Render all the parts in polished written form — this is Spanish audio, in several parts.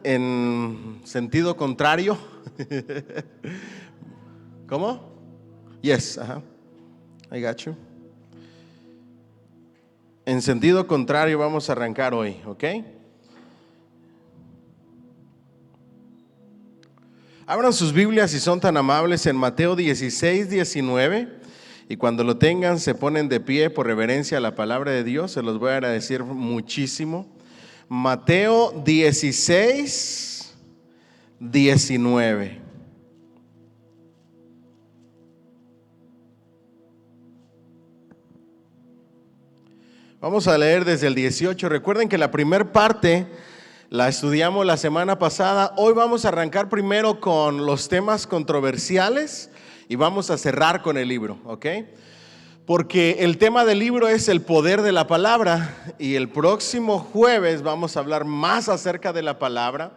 en sentido contrario. ¿Cómo? Yes, I got you. En sentido contrario vamos a arrancar hoy, ¿ok? Abran sus Biblias si son tan amables en Mateo 16:19, y cuando lo tengan se ponen de pie por reverencia a la palabra de Dios. Se los voy a agradecer muchísimo. Mateo 16:19. Vamos a leer desde el 18. Recuerden que la primera parte la estudiamos la semana pasada. Hoy vamos a arrancar primero con los temas controversiales y vamos a cerrar con el libro, ¿ok? Porque el tema del libro es el poder de la palabra, y el próximo jueves vamos a hablar más acerca de la palabra,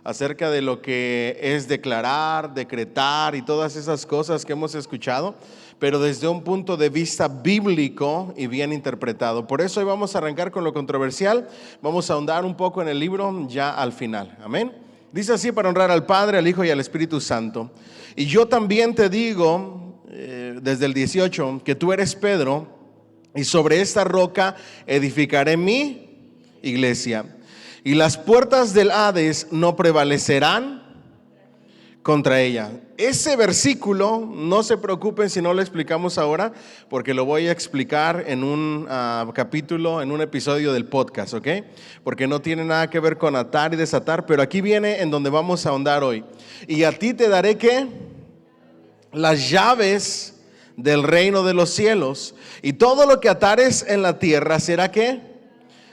acerca de lo que es declarar, decretar y todas esas cosas que hemos escuchado, pero desde un punto de vista bíblico y bien interpretado. Por eso hoy vamos a arrancar con lo controversial. Vamos a ahondar un poco en el libro ya al final. Amén. Dice así: para honrar al Padre, al Hijo y al Espíritu Santo. Y yo también te digo, desde el 18, que tú eres Pedro, y sobre esta roca edificaré mi iglesia, y las puertas del Hades no prevalecerán contra ella. Ese versículo, no se preocupen si no lo explicamos ahora, porque lo voy a explicar en un capítulo, en un episodio del podcast, ¿ok? Porque no tiene nada que ver con atar y desatar, pero aquí viene en donde vamos a ahondar hoy. Y a ti te daré, ¿qué? Las llaves del reino de los cielos, y todo lo que atares en la tierra será, ¿qué?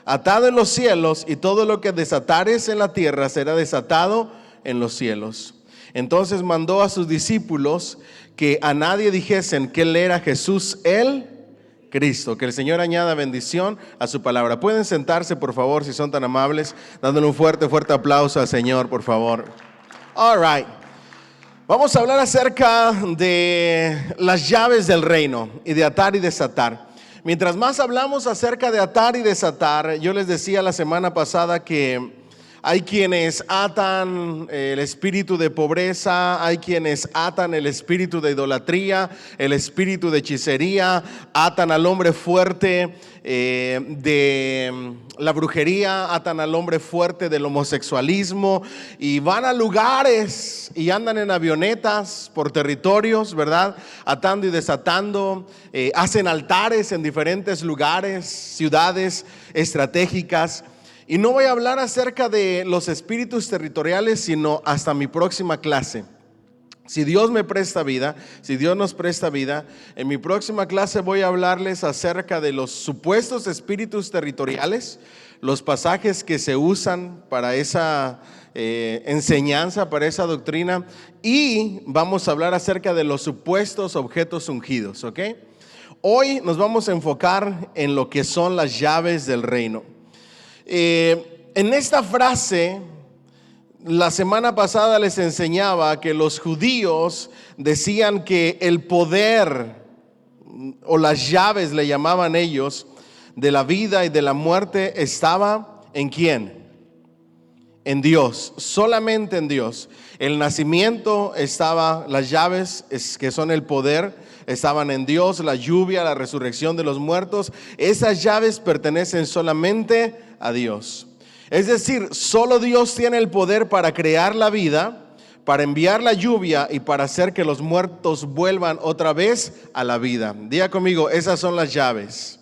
Atado en los cielos, y todo lo que desatares en la tierra será desatado en los cielos. Entonces mandó a sus discípulos que a nadie dijesen que él era Jesús el Cristo. Que el Señor añada bendición a su palabra. Pueden sentarse, por favor, si son tan amables, dándole un fuerte aplauso al Señor, por favor. All right. Vamos a hablar acerca de las llaves del reino y de atar y desatar. Mientras más hablamos acerca de atar y desatar, yo les decía la semana pasada que hay quienes atan el espíritu de pobreza, hay quienes atan el espíritu de idolatría, el espíritu de hechicería, atan al hombre fuerte de la brujería, atan al hombre fuerte del homosexualismo, y van a lugares y andan en avionetas por territorios, ¿verdad? Atando y desatando, hacen altares en diferentes lugares, ciudades estratégicas. Y no voy a hablar acerca de los espíritus territoriales, sino hasta mi próxima clase. Si Dios me presta vida, si Dios nos presta vida, en mi próxima clase voy a hablarles acerca de los supuestos espíritus territoriales, los pasajes que se usan para esa enseñanza, para esa doctrina, y vamos a hablar acerca de los supuestos objetos ungidos, ¿ok? Hoy nos vamos a enfocar en lo que son las llaves del reino. En esta frase, la semana pasada les enseñaba que los judíos decían que el poder o las llaves, le llamaban ellos, de la vida y de la muerte estaba ¿en quién? En Dios, solamente en Dios. El nacimiento estaba, las llaves que son el poder estaban en Dios, la lluvia, la resurrección de los muertos, esas llaves pertenecen solamente a Dios. Es decir, solo Dios tiene el poder para crear la vida, para enviar la lluvia y para hacer que los muertos vuelvan otra vez a la vida. Diga conmigo, esas son las llaves.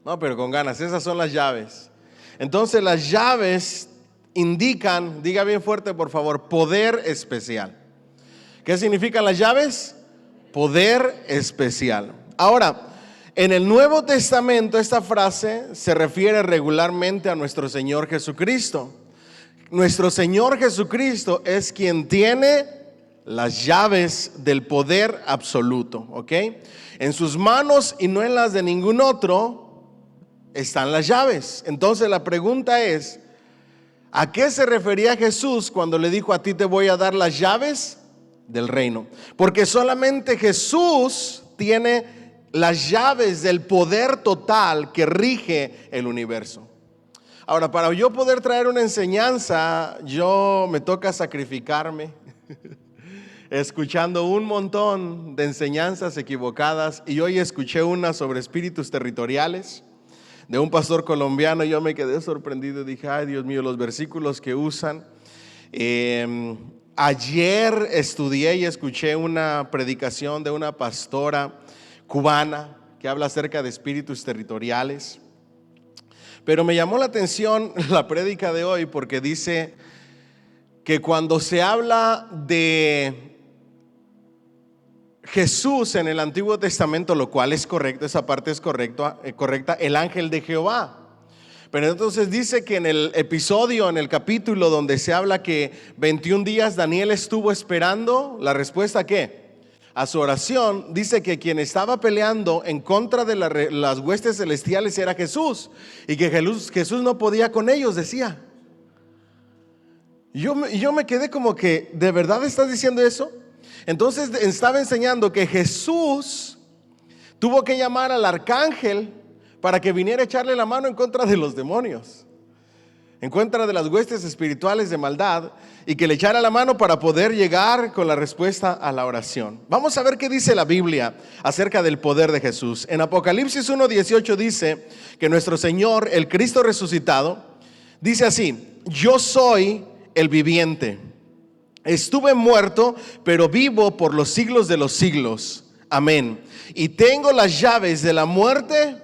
No, pero con ganas, esas son las llaves. Entonces las llaves indican, diga bien fuerte por favor, poder especial. ¿Qué significan las llaves? Poder especial. Ahora, en el Nuevo Testamento esta frase se refiere regularmente a nuestro Señor Jesucristo. Nuestro Señor Jesucristo es quien tiene las llaves del poder absoluto, ¿ok? En sus manos y no en las de ningún otro están las llaves. Entonces la pregunta es, ¿a qué se refería Jesús cuando le dijo: a ti te voy a dar las llaves del reino? Porque solamente Jesús tiene las llaves del poder total que rige el universo. Ahora, para yo poder traer una enseñanza, yo me toca sacrificarme, escuchando un montón de enseñanzas equivocadas, y hoy escuché una sobre espíritus territoriales de un pastor colombiano. Yo me quedé sorprendido y dije, ay Dios mío, los versículos que usan. Ayer estudié y escuché una predicación de una pastora cubana que habla acerca de espíritus territoriales. Pero me llamó la atención la prédica de hoy porque dice que cuando se habla de Jesús en el Antiguo Testamento, lo cual es correcto, esa parte es correcta, el ángel de Jehová. Pero entonces dice que en el episodio, en el capítulo donde se habla que 21 días Daniel estuvo esperando la respuesta ¿a qué? A su oración, dice que quien estaba peleando en contra de las huestes celestiales era Jesús, y que Jesús no podía con ellos, decía. Yo me quedé como que, ¿de verdad estás diciendo eso? Entonces estaba enseñando que Jesús tuvo que llamar al arcángel para que viniera a echarle la mano en contra de los demonios, en contra de las huestes espirituales de maldad, y que le echara la mano para poder llegar con la respuesta a la oración. Vamos a ver qué dice la Biblia acerca del poder de Jesús. En Apocalipsis 1:18 dice que nuestro Señor, el Cristo resucitado, dice así: yo soy el viviente, estuve muerto, pero vivo por los siglos de los siglos. Amén. Y tengo las llaves de la muerte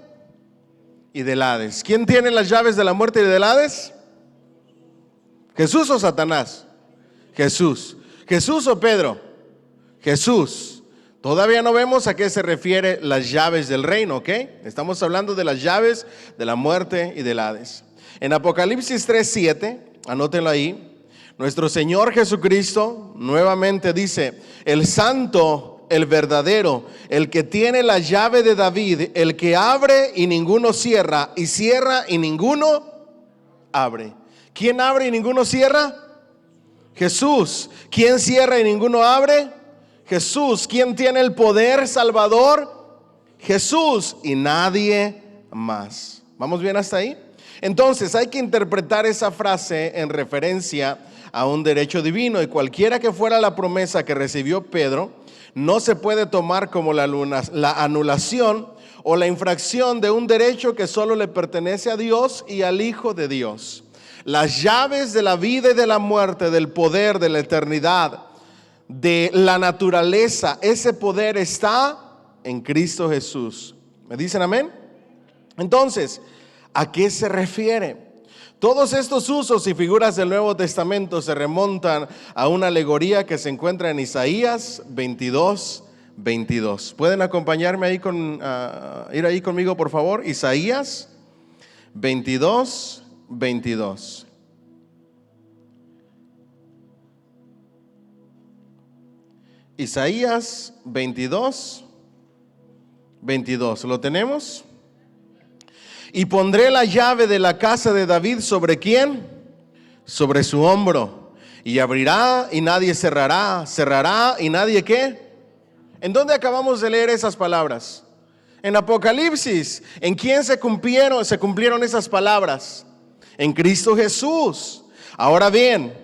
y del Hades. ¿Quién tiene las llaves de la muerte y del Hades? ¿Jesús o Satanás? Jesús. ¿Jesús o Pedro? Jesús. Todavía no vemos a qué se refiere las llaves del reino, ¿ok? Estamos hablando de las llaves de la muerte y del Hades. En Apocalipsis 3:7, anótenlo ahí, nuestro Señor Jesucristo nuevamente dice: el santo, el verdadero, el que tiene la llave de David, el que abre y ninguno cierra, y cierra y ninguno abre. ¿Quién abre y ninguno cierra? Jesús. ¿Quién cierra y ninguno abre? Jesús. ¿Quién tiene el poder salvador? Jesús, y nadie más. ¿Vamos bien hasta ahí? Entonces hay que interpretar esa frase en referencia a un derecho divino, y cualquiera que fuera la promesa que recibió Pedro, no se puede tomar como la anulación o la infracción de un derecho que solo le pertenece a Dios y al Hijo de Dios. Las llaves de la vida y de la muerte, del poder, de la eternidad, de la naturaleza, ese poder está en Cristo Jesús. ¿Me dicen amén? Entonces, ¿a qué se refiere? Todos estos usos y figuras del Nuevo Testamento se remontan a una alegoría que se encuentra en Isaías 22:22. ¿Pueden acompañarme ahí ir ahí conmigo, por favor? Isaías 22:22. Isaías 22:22. ¿Lo tenemos? Y pondré la llave de la casa de David ¿sobre quién? Sobre su hombro. Y abrirá y nadie cerrará, cerrará y nadie ¿qué? ¿En dónde acabamos de leer esas palabras? En Apocalipsis. ¿En quién se cumplieron esas palabras? En Cristo Jesús. Ahora bien,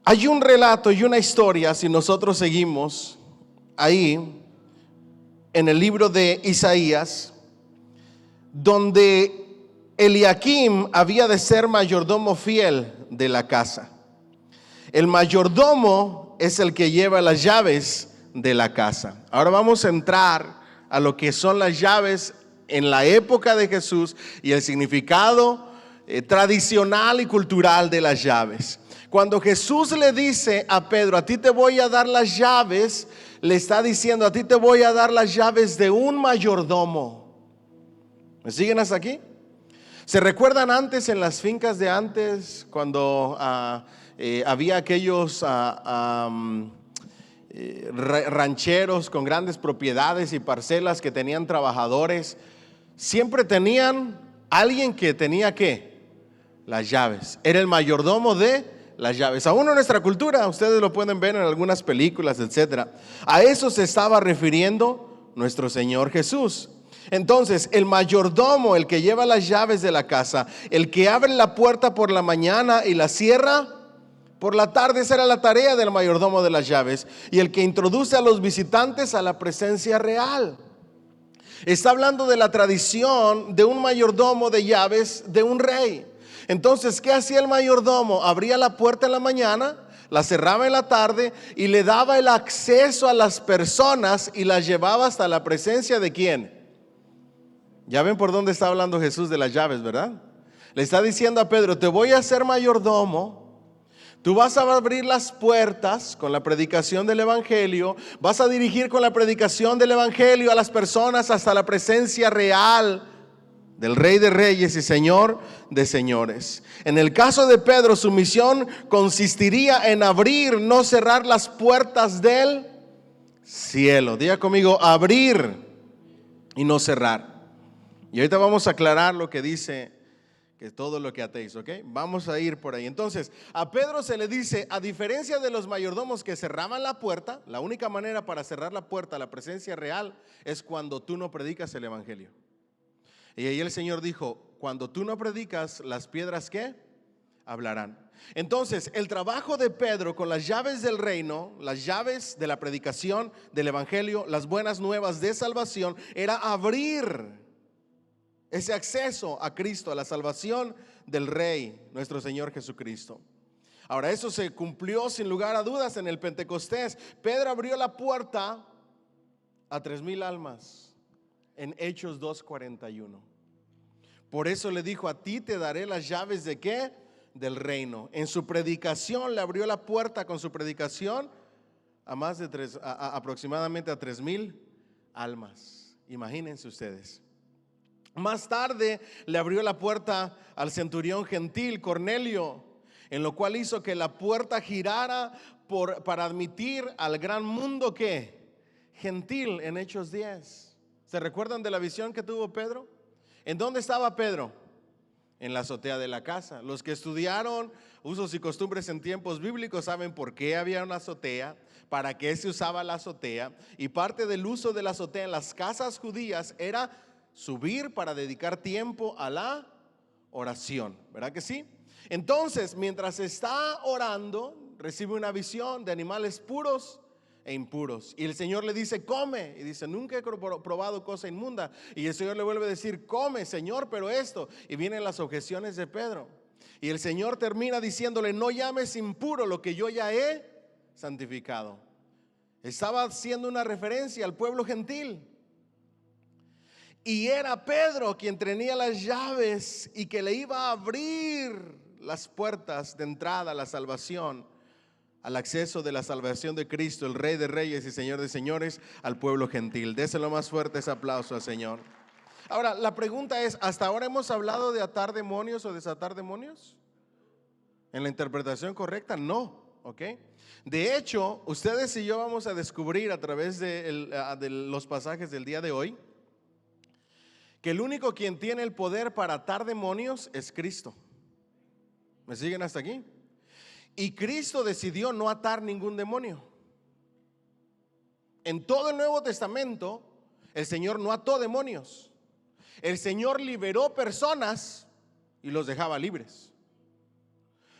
hay un relato y una historia, si nosotros seguimos ahí en el libro de Isaías, donde Eliakim había de ser mayordomo fiel de la casa. El mayordomo es el que lleva las llaves de la casa. Ahora vamos a entrar a lo que son las llaves en la época de Jesús y el significado tradicional y cultural de las llaves. Cuando Jesús le dice a Pedro: a ti te voy a dar las llaves, le está diciendo: a ti te voy a dar las llaves de un mayordomo. ¿Me siguen hasta aquí? ¿Se recuerdan antes, en las fincas de antes, cuando había aquellos rancheros con grandes propiedades y parcelas que tenían trabajadores? Siempre tenían alguien que tenía ¿qué? Las llaves. Era el mayordomo de las llaves. Aún en nuestra cultura, ustedes lo pueden ver en algunas películas, etcétera. A eso se estaba refiriendo nuestro Señor Jesús. Entonces, el mayordomo, el que lleva las llaves de la casa, el que abre la puerta por la mañana y la cierra por la tarde, esa era la tarea del mayordomo de las llaves. Y el que introduce a los visitantes a la presencia real. Está hablando de la tradición de un mayordomo de llaves de un rey. Entonces, ¿qué hacía el mayordomo? Abría la puerta en la mañana, la cerraba en la tarde y le daba el acceso a las personas y las llevaba hasta la presencia de ¿quién? Ya ven por dónde está hablando Jesús de las llaves, ¿verdad? Le está diciendo a Pedro, te voy a hacer mayordomo. Tú vas a abrir las puertas con la predicación del evangelio, vas a dirigir con la predicación del evangelio a las personas hasta la presencia real del Rey de Reyes y Señor de Señores. En el caso de Pedro, su misión consistiría en abrir, no cerrar las puertas del cielo. Diga conmigo, abrir y no cerrar. Y ahorita vamos a aclarar lo que dice que todo lo que atéis, ¿ok? Vamos a ir por ahí. Entonces, a Pedro se le dice, a diferencia de los mayordomos que cerraban la puerta, la única manera para cerrar la puerta a la presencia real es cuando tú no predicas el evangelio. Y ahí el Señor dijo, cuando tú no predicas, las piedras ¿qué? Hablarán. Entonces, el trabajo de Pedro con las llaves del reino, las llaves de la predicación del evangelio, las buenas nuevas de salvación, era abrir ese acceso a Cristo, a la salvación del Rey, nuestro Señor Jesucristo. Ahora, eso se cumplió sin lugar a dudas en el Pentecostés. Pedro abrió la puerta a 3,000 almas en Hechos 2:41. Por eso le dijo, a ti te daré las llaves ¿de qué? Del reino. En su predicación le abrió la puerta con su predicación a más de aproximadamente a 3,000 almas. Imagínense ustedes. Más tarde le abrió la puerta al centurión gentil Cornelio, en lo cual hizo que la puerta girara para admitir al gran mundo ¿qué? Gentil en Hechos 10. ¿Se recuerdan de la visión que tuvo Pedro? ¿En dónde estaba Pedro? En la azotea de la casa. Los que estudiaron usos y costumbres en tiempos bíblicos saben por qué había una azotea, para qué se usaba la azotea, y parte del uso de la azotea en las casas judías era subir para dedicar tiempo a la oración, ¿verdad que sí? Entonces, mientras está orando, recibe una visión de animales puros e impuros. Y el Señor le dice, come. Y dice, nunca he probado cosa inmunda. Y el Señor le vuelve a decir, come, Señor, pero esto. Y vienen las objeciones de Pedro. Y el Señor termina diciéndole, no llames impuro lo que yo ya he santificado. Estaba haciendo una referencia al pueblo gentil. Y era Pedro quien tenía las llaves y que le iba a abrir las puertas de entrada a la salvación, al acceso de la salvación de Cristo, el Rey de Reyes y Señor de Señores, al pueblo gentil. Déselo más fuerte ese aplauso al Señor. Ahora, la pregunta es, ¿hasta ahora hemos hablado de atar demonios o desatar demonios? ¿En la interpretación correcta? No, ¿ok? De hecho, ustedes y yo vamos a descubrir a través de los pasajes del día de hoy que el único quien tiene el poder para atar demonios es Cristo. ¿Me siguen hasta aquí? Y Cristo decidió no atar ningún demonio. En todo el Nuevo Testamento, el Señor no ató demonios. El Señor liberó personas y los dejaba libres.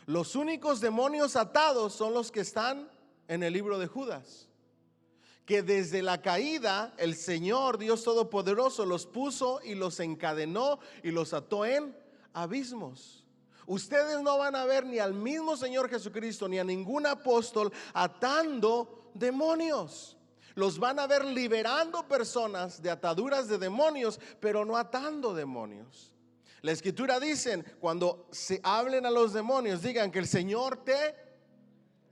Los únicos demonios atados son los que están en el libro de Judas, que desde la caída el Señor Dios Todopoderoso los puso y los encadenó y los ató en abismos. Ustedes no van a ver ni al mismo Señor Jesucristo ni a ningún apóstol atando demonios. Los van a ver liberando personas de ataduras de demonios, pero no atando demonios. La Escritura dice, cuando se hablen a los demonios, digan que el Señor te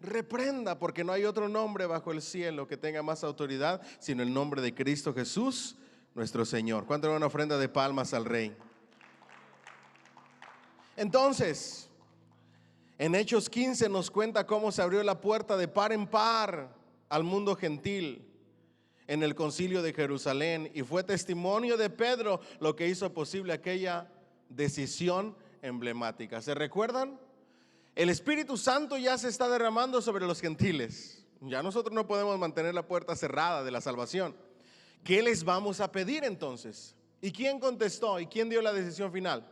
reprenda, porque no hay otro nombre bajo el cielo que tenga más autoridad sino el nombre de Cristo Jesús nuestro Señor. ¿Cuánto era una ofrenda de palmas al Rey? Entonces, en Hechos 15 nos cuenta cómo se abrió la puerta de par en par al mundo gentil en el concilio de Jerusalén, y fue testimonio de Pedro lo que hizo posible aquella decisión emblemática. ¿Se recuerdan? El Espíritu Santo ya se está derramando sobre los gentiles. Ya nosotros no podemos mantener la puerta cerrada de la salvación. ¿Qué les vamos a pedir entonces? ¿Y quién contestó? ¿Y quién dio la decisión final?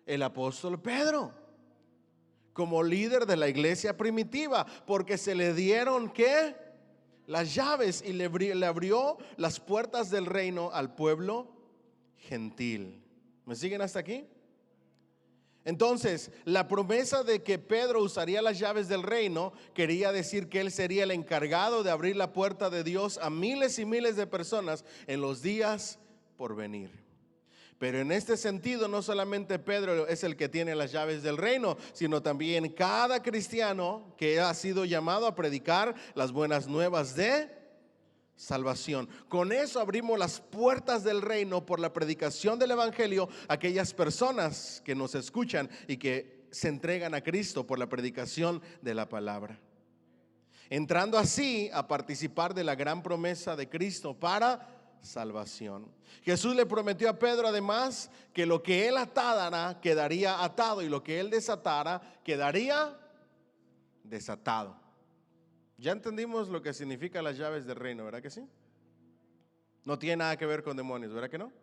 El apóstol Pedro, como líder de la iglesia primitiva, porque se le dieron ¿qué? Las llaves, y le abrió las puertas del reino al pueblo gentil. ¿Me siguen hasta aquí? Entonces, la promesa de que Pedro usaría las llaves del reino quería decir que él sería el encargado de abrir la puerta de Dios a miles y miles de personas en los días por venir. Pero en este sentido, no solamente Pedro es el que tiene las llaves del reino, sino también cada cristiano que ha sido llamado a predicar las buenas nuevas de salvación. Con eso abrimos las puertas del reino por la predicación del evangelio a aquellas personas que nos escuchan y que se entregan a Cristo por la predicación de la palabra, entrando así a participar de la gran promesa de Cristo para salvación. Jesús le prometió a Pedro además que lo que él atara quedaría atado, y lo que él desatara quedaría desatado. Ya entendimos lo que significa las llaves del reino, ¿verdad que sí? No tiene nada que ver con demonios, ¿verdad que no?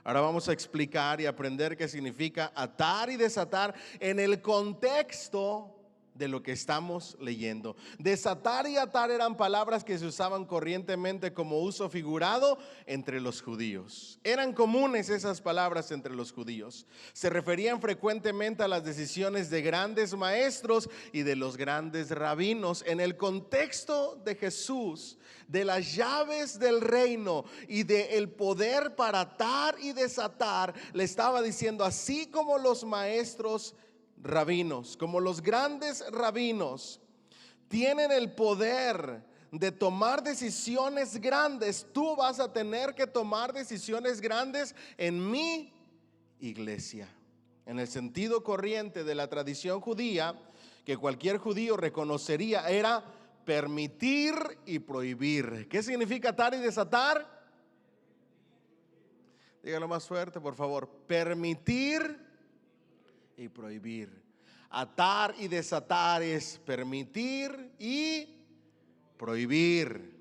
Ahora vamos a explicar y aprender qué significa atar y desatar en el contexto de lo que estamos leyendo. Desatar y atar eran palabras que se usaban corrientemente como uso figurado entre los judíos. Eran comunes esas palabras entre los judíos. Se referían frecuentemente a las decisiones de grandes maestros y de los grandes rabinos. En el contexto de Jesús, de las llaves del reino y del poder para atar y desatar, le estaba diciendo: así como los maestros rabinos, como los grandes rabinos tienen el poder de tomar decisiones grandes, tú vas a tener que tomar decisiones grandes en mi iglesia. En el sentido corriente de la tradición judía, que cualquier judío reconocería, era permitir y prohibir. ¿Qué significa atar y desatar? Dígalo más fuerte, por favor. Permitir y prohibir. Atar y desatar es permitir y prohibir,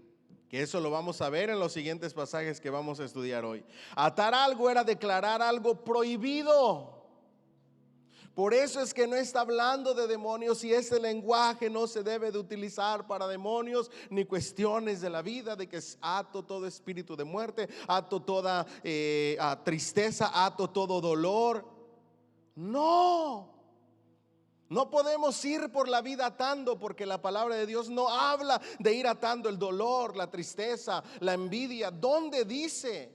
que eso lo vamos a ver en los siguientes pasajes que vamos a estudiar hoy. Atar algo era declarar algo prohibido. Por eso es que no está hablando de demonios, y ese lenguaje no se debe de utilizar para demonios ni cuestiones de la vida, de que ato todo espíritu de muerte, ato toda tristeza, ato todo dolor. No podemos ir por la vida atando, porque la palabra de Dios no habla de ir atando el dolor, la tristeza, la envidia. ¿Dónde dice?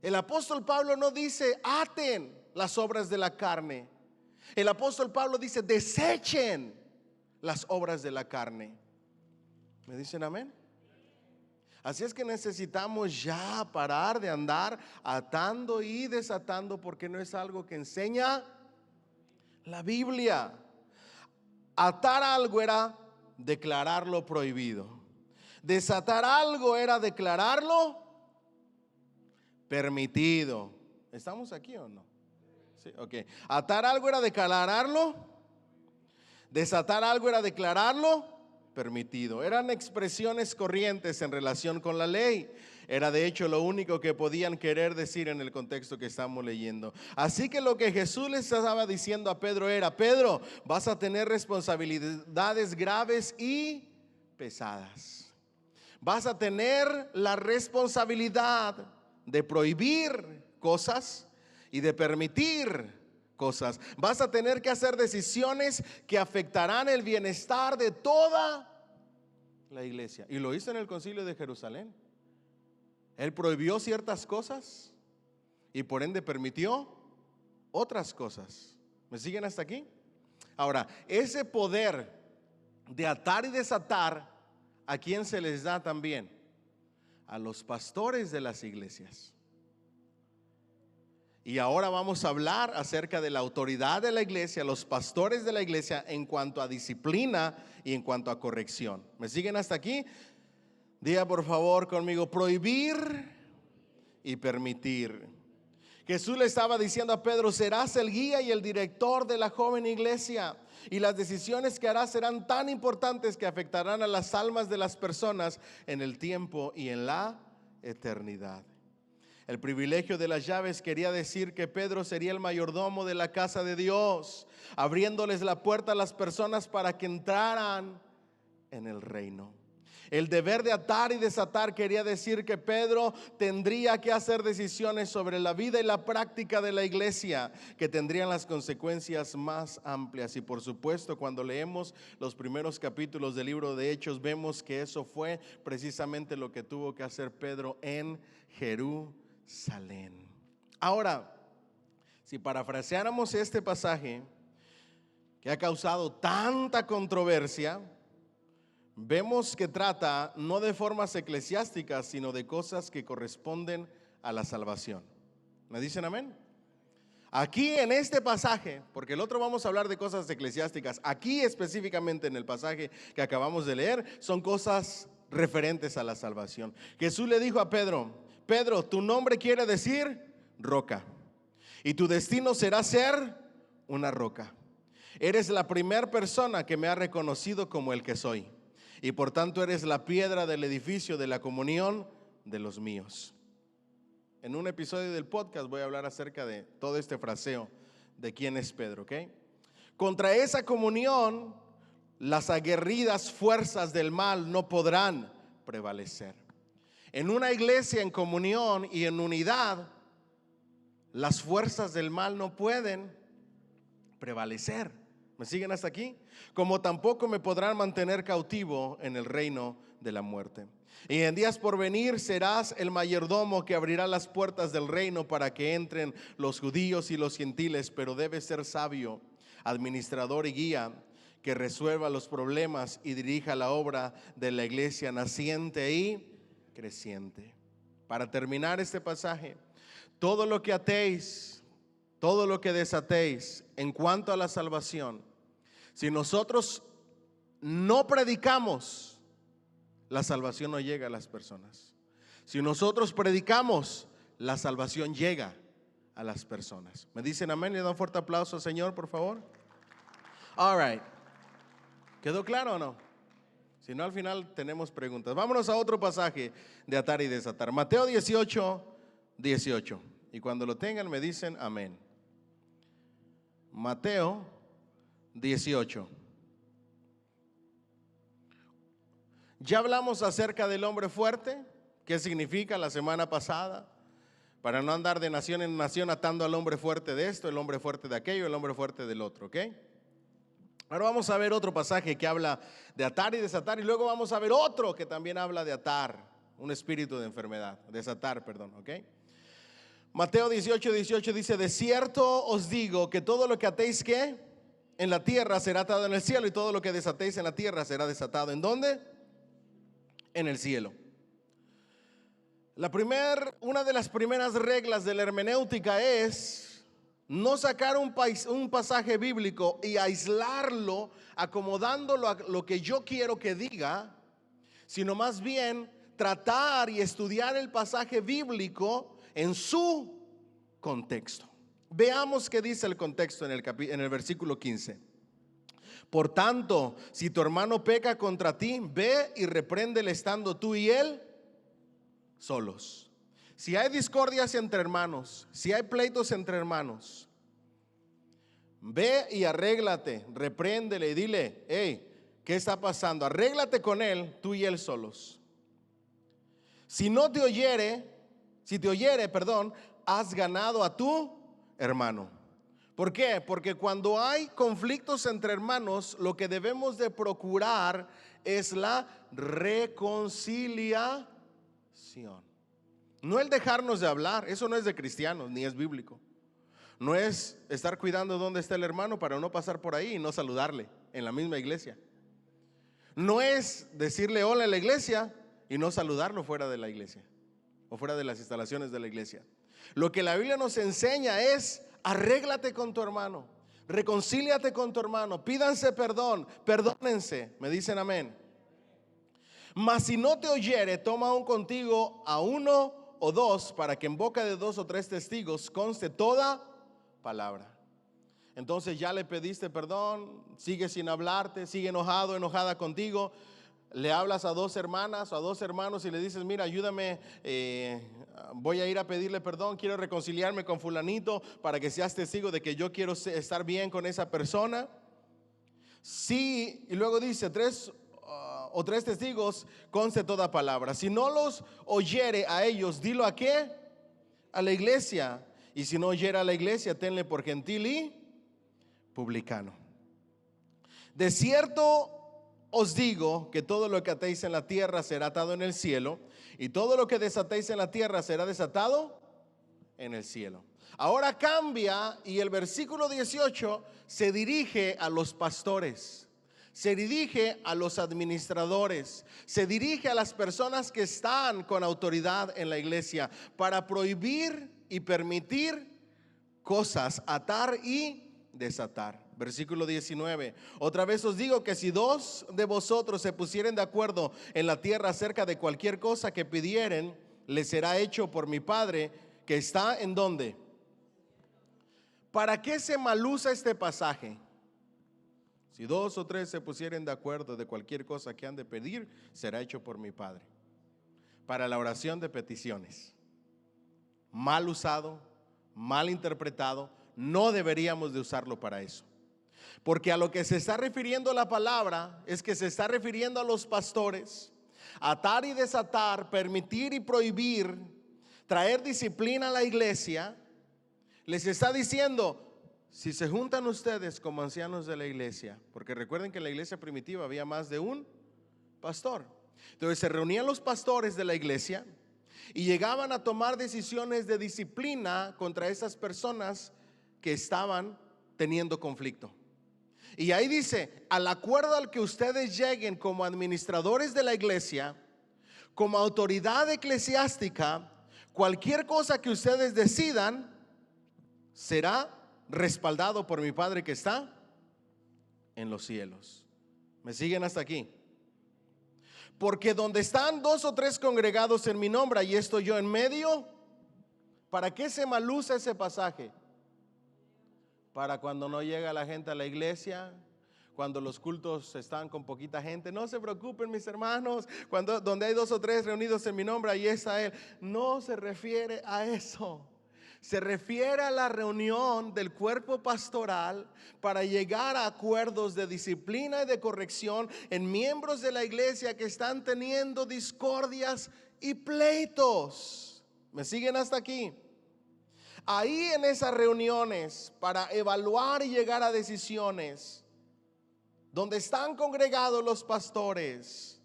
El apóstol Pablo no dice aten las obras de la carne. El apóstol Pablo dice desechen las obras de la carne. ¿Me dicen amén? Así es que necesitamos ya parar de andar atando y desatando, porque no es algo que enseña la Biblia. Atar algo era declararlo prohibido. Desatar algo era declararlo permitido. ¿Estamos aquí o no? Sí, ok. Atar algo era declararlo. Desatar algo era declararlo permitido. Eran expresiones corrientes en relación con la ley. Era de hecho lo único que podían querer decir en el contexto que estamos leyendo. Así que lo que Jesús le estaba diciendo a Pedro era: Pedro, vas a tener responsabilidades graves y pesadas. Vas a tener la responsabilidad de prohibir cosas y de permitir cosas. Vas a tener que hacer decisiones que afectarán el bienestar de toda la iglesia. Y lo hizo en el concilio de Jerusalén. Él prohibió ciertas cosas y por ende permitió otras cosas. ¿Me siguen hasta aquí? Ahora, ese poder de atar y desatar, ¿a quién se les da también? A los pastores de las iglesias. Y ahora vamos a hablar acerca de la autoridad de la iglesia, los pastores de la iglesia, en cuanto a disciplina y en cuanto a corrección. ¿Me siguen hasta aquí? Diga por favor conmigo: prohibir y permitir. Jesús le estaba diciendo a Pedro: serás el guía y el director de la joven iglesia, y las decisiones que harás serán tan importantes que afectarán a las almas de las personas en el tiempo y en la eternidad. El privilegio de las llaves quería decir que Pedro sería el mayordomo de la casa de Dios, abriéndoles la puerta a las personas para que entraran en el reino. El deber de atar y desatar quería decir que Pedro tendría que hacer decisiones sobre la vida y la práctica de la iglesia que tendrían las consecuencias más amplias. Y por supuesto, cuando leemos los primeros capítulos del libro de Hechos, vemos que eso fue precisamente lo que tuvo que hacer Pedro en Jerusalén. Ahora, si parafraseáramos este pasaje que ha causado tanta controversia, vemos que trata no de formas eclesiásticas, sino de cosas que corresponden a la salvación. ¿Me dicen amén? Aquí en este pasaje, porque el otro vamos a hablar de cosas eclesiásticas, aquí específicamente en el pasaje que acabamos de leer, son cosas referentes a la salvación. Jesús le dijo a Pedro: Pedro, tu nombre quiere decir roca, y tu destino será ser una roca. Eres la primera persona que me ha reconocido como el que soy, y por tanto eres la piedra del edificio de la comunión de los míos. En un episodio del podcast voy a hablar acerca de todo este fraseo de quién es Pedro, ¿ok? Contra esa comunión, las aguerridas fuerzas del mal no podrán prevalecer. En una iglesia en comunión y en unidad, las fuerzas del mal no pueden prevalecer. ¿Me siguen hasta aquí? Como tampoco me podrán mantener cautivo en el reino de la muerte. Y en días por venir serás el mayordomo que abrirá las puertas del reino para que entren los judíos y los gentiles, pero debes ser sabio, administrador y guía, que resuelva los problemas y dirija la obra de la iglesia naciente y creciente. Para terminar este pasaje, todo lo que atéis, todo lo que desatéis en cuanto a la salvación, si nosotros no predicamos, la salvación no llega a las personas. Si nosotros predicamos, la salvación llega a las personas. ¿Me dicen amén? Le dan un fuerte aplauso al Señor, por favor. All right. ¿Quedó claro o no? Si no, al final tenemos preguntas. Vámonos a otro pasaje de atar y desatar. Mateo 18, 18. Y cuando lo tengan me dicen amén. Mateo 18. Ya hablamos acerca del hombre fuerte. ¿Qué significa la semana pasada? Para no andar de nación en nación atando al hombre fuerte de esto, el hombre fuerte de aquello, el hombre fuerte del otro, ¿ok? Ahora vamos a ver otro pasaje que habla de atar y desatar, y luego vamos a ver otro que también habla de atar, un espíritu de enfermedad, desatar, perdón, ¿ok? Mateo 18, 18 dice: de cierto os digo que todo lo que atéis que en la tierra será atado en el cielo, y todo lo que desatéis en la tierra será desatado. ¿En dónde? En el cielo. Una de las primeras reglas de la hermenéutica es no sacar un pasaje bíblico y aislarlo, acomodándolo a lo que yo quiero que diga, sino más bien tratar y estudiar el pasaje bíblico en su contexto. Veamos qué dice el contexto en el versículo 15. Por tanto, si tu hermano peca contra ti, ve y repréndele estando tú y él solos. Si hay discordias entre hermanos, si hay pleitos entre hermanos, ve y arréglate, repréndele y dile: hey, ¿qué está pasando? Arréglate con él, tú y él solos. Si te oyere, has ganado a tu hermano. ¿Por qué? Porque cuando hay conflictos entre hermanos, lo que debemos de procurar es la reconciliación. No el dejarnos de hablar. Eso no es de cristianos, ni es bíblico. No es estar cuidando dónde está el hermano para no pasar por ahí y no saludarle en la misma iglesia. No es decirle hola en la iglesia y no saludarlo fuera de la iglesia o fuera de las instalaciones de la iglesia. Lo que la Biblia nos enseña es: arréglate con tu hermano, reconcíliate con tu hermano, pídanse perdón, perdónense. ¿Me dicen amén? Mas si no te oyere, toma aún contigo a uno o dos, para que en boca de 2 o 3 testigos conste toda palabra. Entonces ya le pediste perdón, sigue sin hablarte, sigue enojado, enojada contigo. le hablas a dos hermanas o a dos hermanos y le dices, mira, ayúdame, voy a ir a pedirle perdón, quiero reconciliarme con fulanito para que seas testigo de que yo quiero estar bien con esa persona. Sí, y luego dice, tres o tres testigos conste toda palabra. Si no los oyere a ellos, dilo a qué, a la iglesia. Y si no oyere a la iglesia, tenle por gentil y publicano. De cierto os digo que todo lo que atéis en la tierra será atado en el cielo, y todo lo que desatéis en la tierra será desatado en el cielo. Ahora cambia y el versículo 18 se dirige a los pastores, se dirige a los administradores, se dirige a las personas que están con autoridad en la iglesia para prohibir y permitir cosas, atar y desatar. Versículo 19. Otra vez os digo que si dos de vosotros se pusieren de acuerdo en la tierra acerca de cualquier cosa que pidieren, les será hecho por mi Padre que está en ¿dónde? ¿Para qué se malusa este pasaje? Si dos o tres se pusieren de acuerdo de cualquier cosa que han de pedir, será hecho por mi Padre. Para la oración de peticiones. Mal usado, mal interpretado, no deberíamos de usarlo para eso. Porque a lo que se está refiriendo la palabra es que se está refiriendo a los pastores, atar y desatar, permitir y prohibir, traer disciplina a la iglesia. Les está diciendo, si se juntan ustedes como ancianos de la iglesia, porque recuerden que en la iglesia primitiva había más de un pastor. Entonces se reunían los pastores de la iglesia y llegaban a tomar decisiones de disciplina contra esas personas que estaban teniendo conflicto. Y ahí dice, al acuerdo al que ustedes lleguen como administradores de la iglesia, como autoridad eclesiástica, cualquier cosa que ustedes decidan será respaldado por mi Padre que está en los cielos. ¿Me siguen hasta aquí? Porque donde están dos o tres congregados en mi nombre, y estoy yo en medio. ¿Para qué se malusa ese pasaje? Para cuando no llega la gente a la iglesia, cuando los cultos están con poquita gente. No se preocupen, mis hermanos, donde hay dos o tres reunidos en mi nombre, ahí está Él. No se refiere a eso. Se refiere a la reunión del cuerpo pastoral para llegar a acuerdos de disciplina y de corrección en miembros de la iglesia que están teniendo discordias y pleitos. ¿Me siguen hasta aquí? Ahí en esas reuniones para evaluar y llegar a decisiones, donde están congregados los pastores,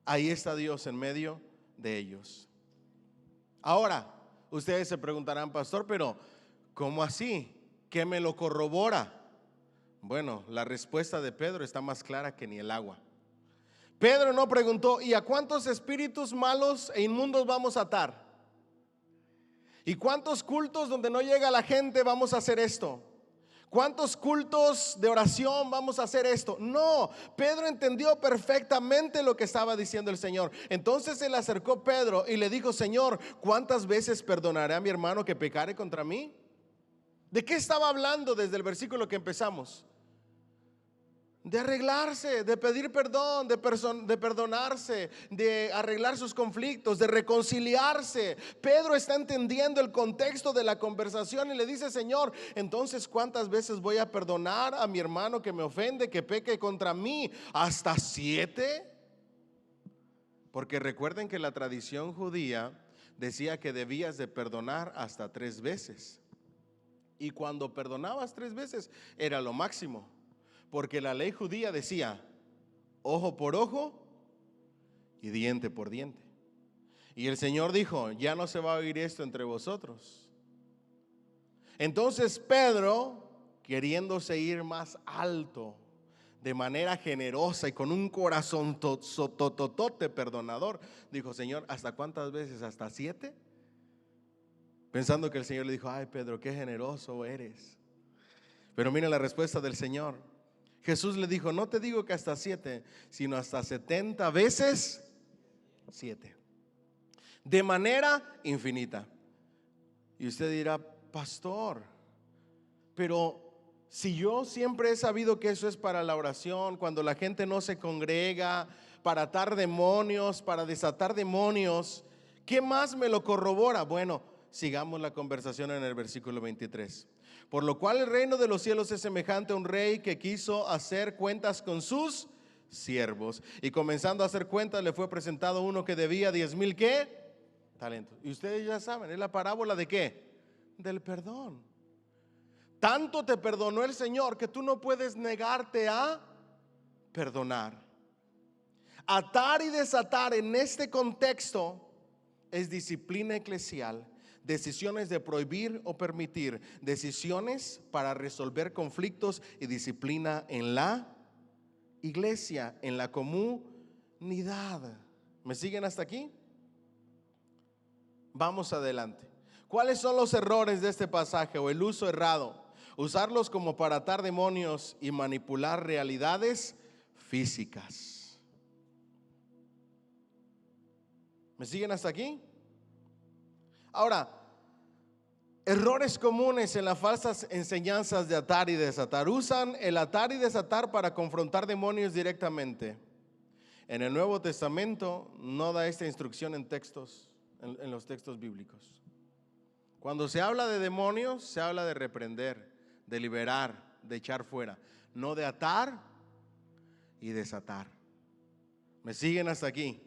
ahí está Dios en medio de ellos. Ahora, ustedes se preguntarán, pastor, pero ¿cómo así? ¿Qué me lo corrobora? Bueno, la respuesta de Pedro está más clara que ni el agua. Pedro no preguntó, ¿y a cuántos espíritus malos e inmundos vamos a atar? ¿Y cuántos cultos donde no llega la gente vamos a hacer esto? ¿Cuántos cultos de oración vamos a hacer esto? No, Pedro entendió perfectamente lo que estaba diciendo el Señor. Entonces se le acercó Pedro y le dijo, Señor, ¿cuántas veces perdonaré a mi hermano que pecare contra mí? ¿De qué estaba hablando desde el versículo que empezamos? De arreglarse, de pedir perdón, de perdonarse, de arreglar sus conflictos, de reconciliarse. Pedro está entendiendo el contexto de la conversación y le dice, Señor, entonces ¿cuántas veces voy a perdonar a mi hermano que me ofende, que peque contra mí? ¿Hasta 7? Porque recuerden que la tradición judía decía que debías de perdonar hasta 3 veces. Y cuando perdonabas 3 veces era lo máximo. Porque la ley judía decía ojo por ojo y diente por diente. Y el Señor dijo, ya no se va a oír esto entre vosotros. Entonces Pedro, queriéndose ir más alto, de manera generosa y con un corazón tototote perdonador, dijo, Señor, ¿hasta cuántas veces? ¿Hasta 7? Pensando que el Señor le dijo, ay Pedro, qué generoso eres. Pero mira la respuesta del Señor. Jesús le dijo, no te digo que hasta 7, sino hasta 70 veces 7. De manera infinita. Y usted dirá, pastor, pero Si yo siempre he sabido que eso es para la oración, cuando la gente no se congrega, para atar demonios, para desatar demonios, ¿qué más me lo corrobora? Bueno, sigamos la conversación en el versículo 23. Por lo cual el reino de los cielos es semejante a un rey que quiso hacer cuentas con sus siervos. Y comenzando a hacer cuentas le fue presentado uno que debía 10,000 ¿qué? Talentos. Y ustedes ya saben, es la parábola de ¿qué? Del perdón. Tanto te perdonó el Señor que tú no puedes negarte a perdonar. Atar y desatar en este contexto es disciplina eclesial, decisiones de prohibir o permitir, decisiones para resolver conflictos y disciplina en la iglesia, en la comunidad. ¿Me siguen hasta aquí? Vamos adelante. ¿Cuáles son los errores de este pasaje o el uso errado? Usarlos como para atar demonios y manipular realidades físicas. ¿Me siguen hasta aquí? Ahora, errores comunes en las falsas enseñanzas de atar y desatar. Usan el atar y desatar para confrontar demonios directamente. En el Nuevo Testamento no da esta instrucción en textos, en los textos bíblicos. Cuando se habla de demonios, se habla de reprender, de liberar, de echar fuera, no de atar y desatar. ¿Me siguen hasta aquí?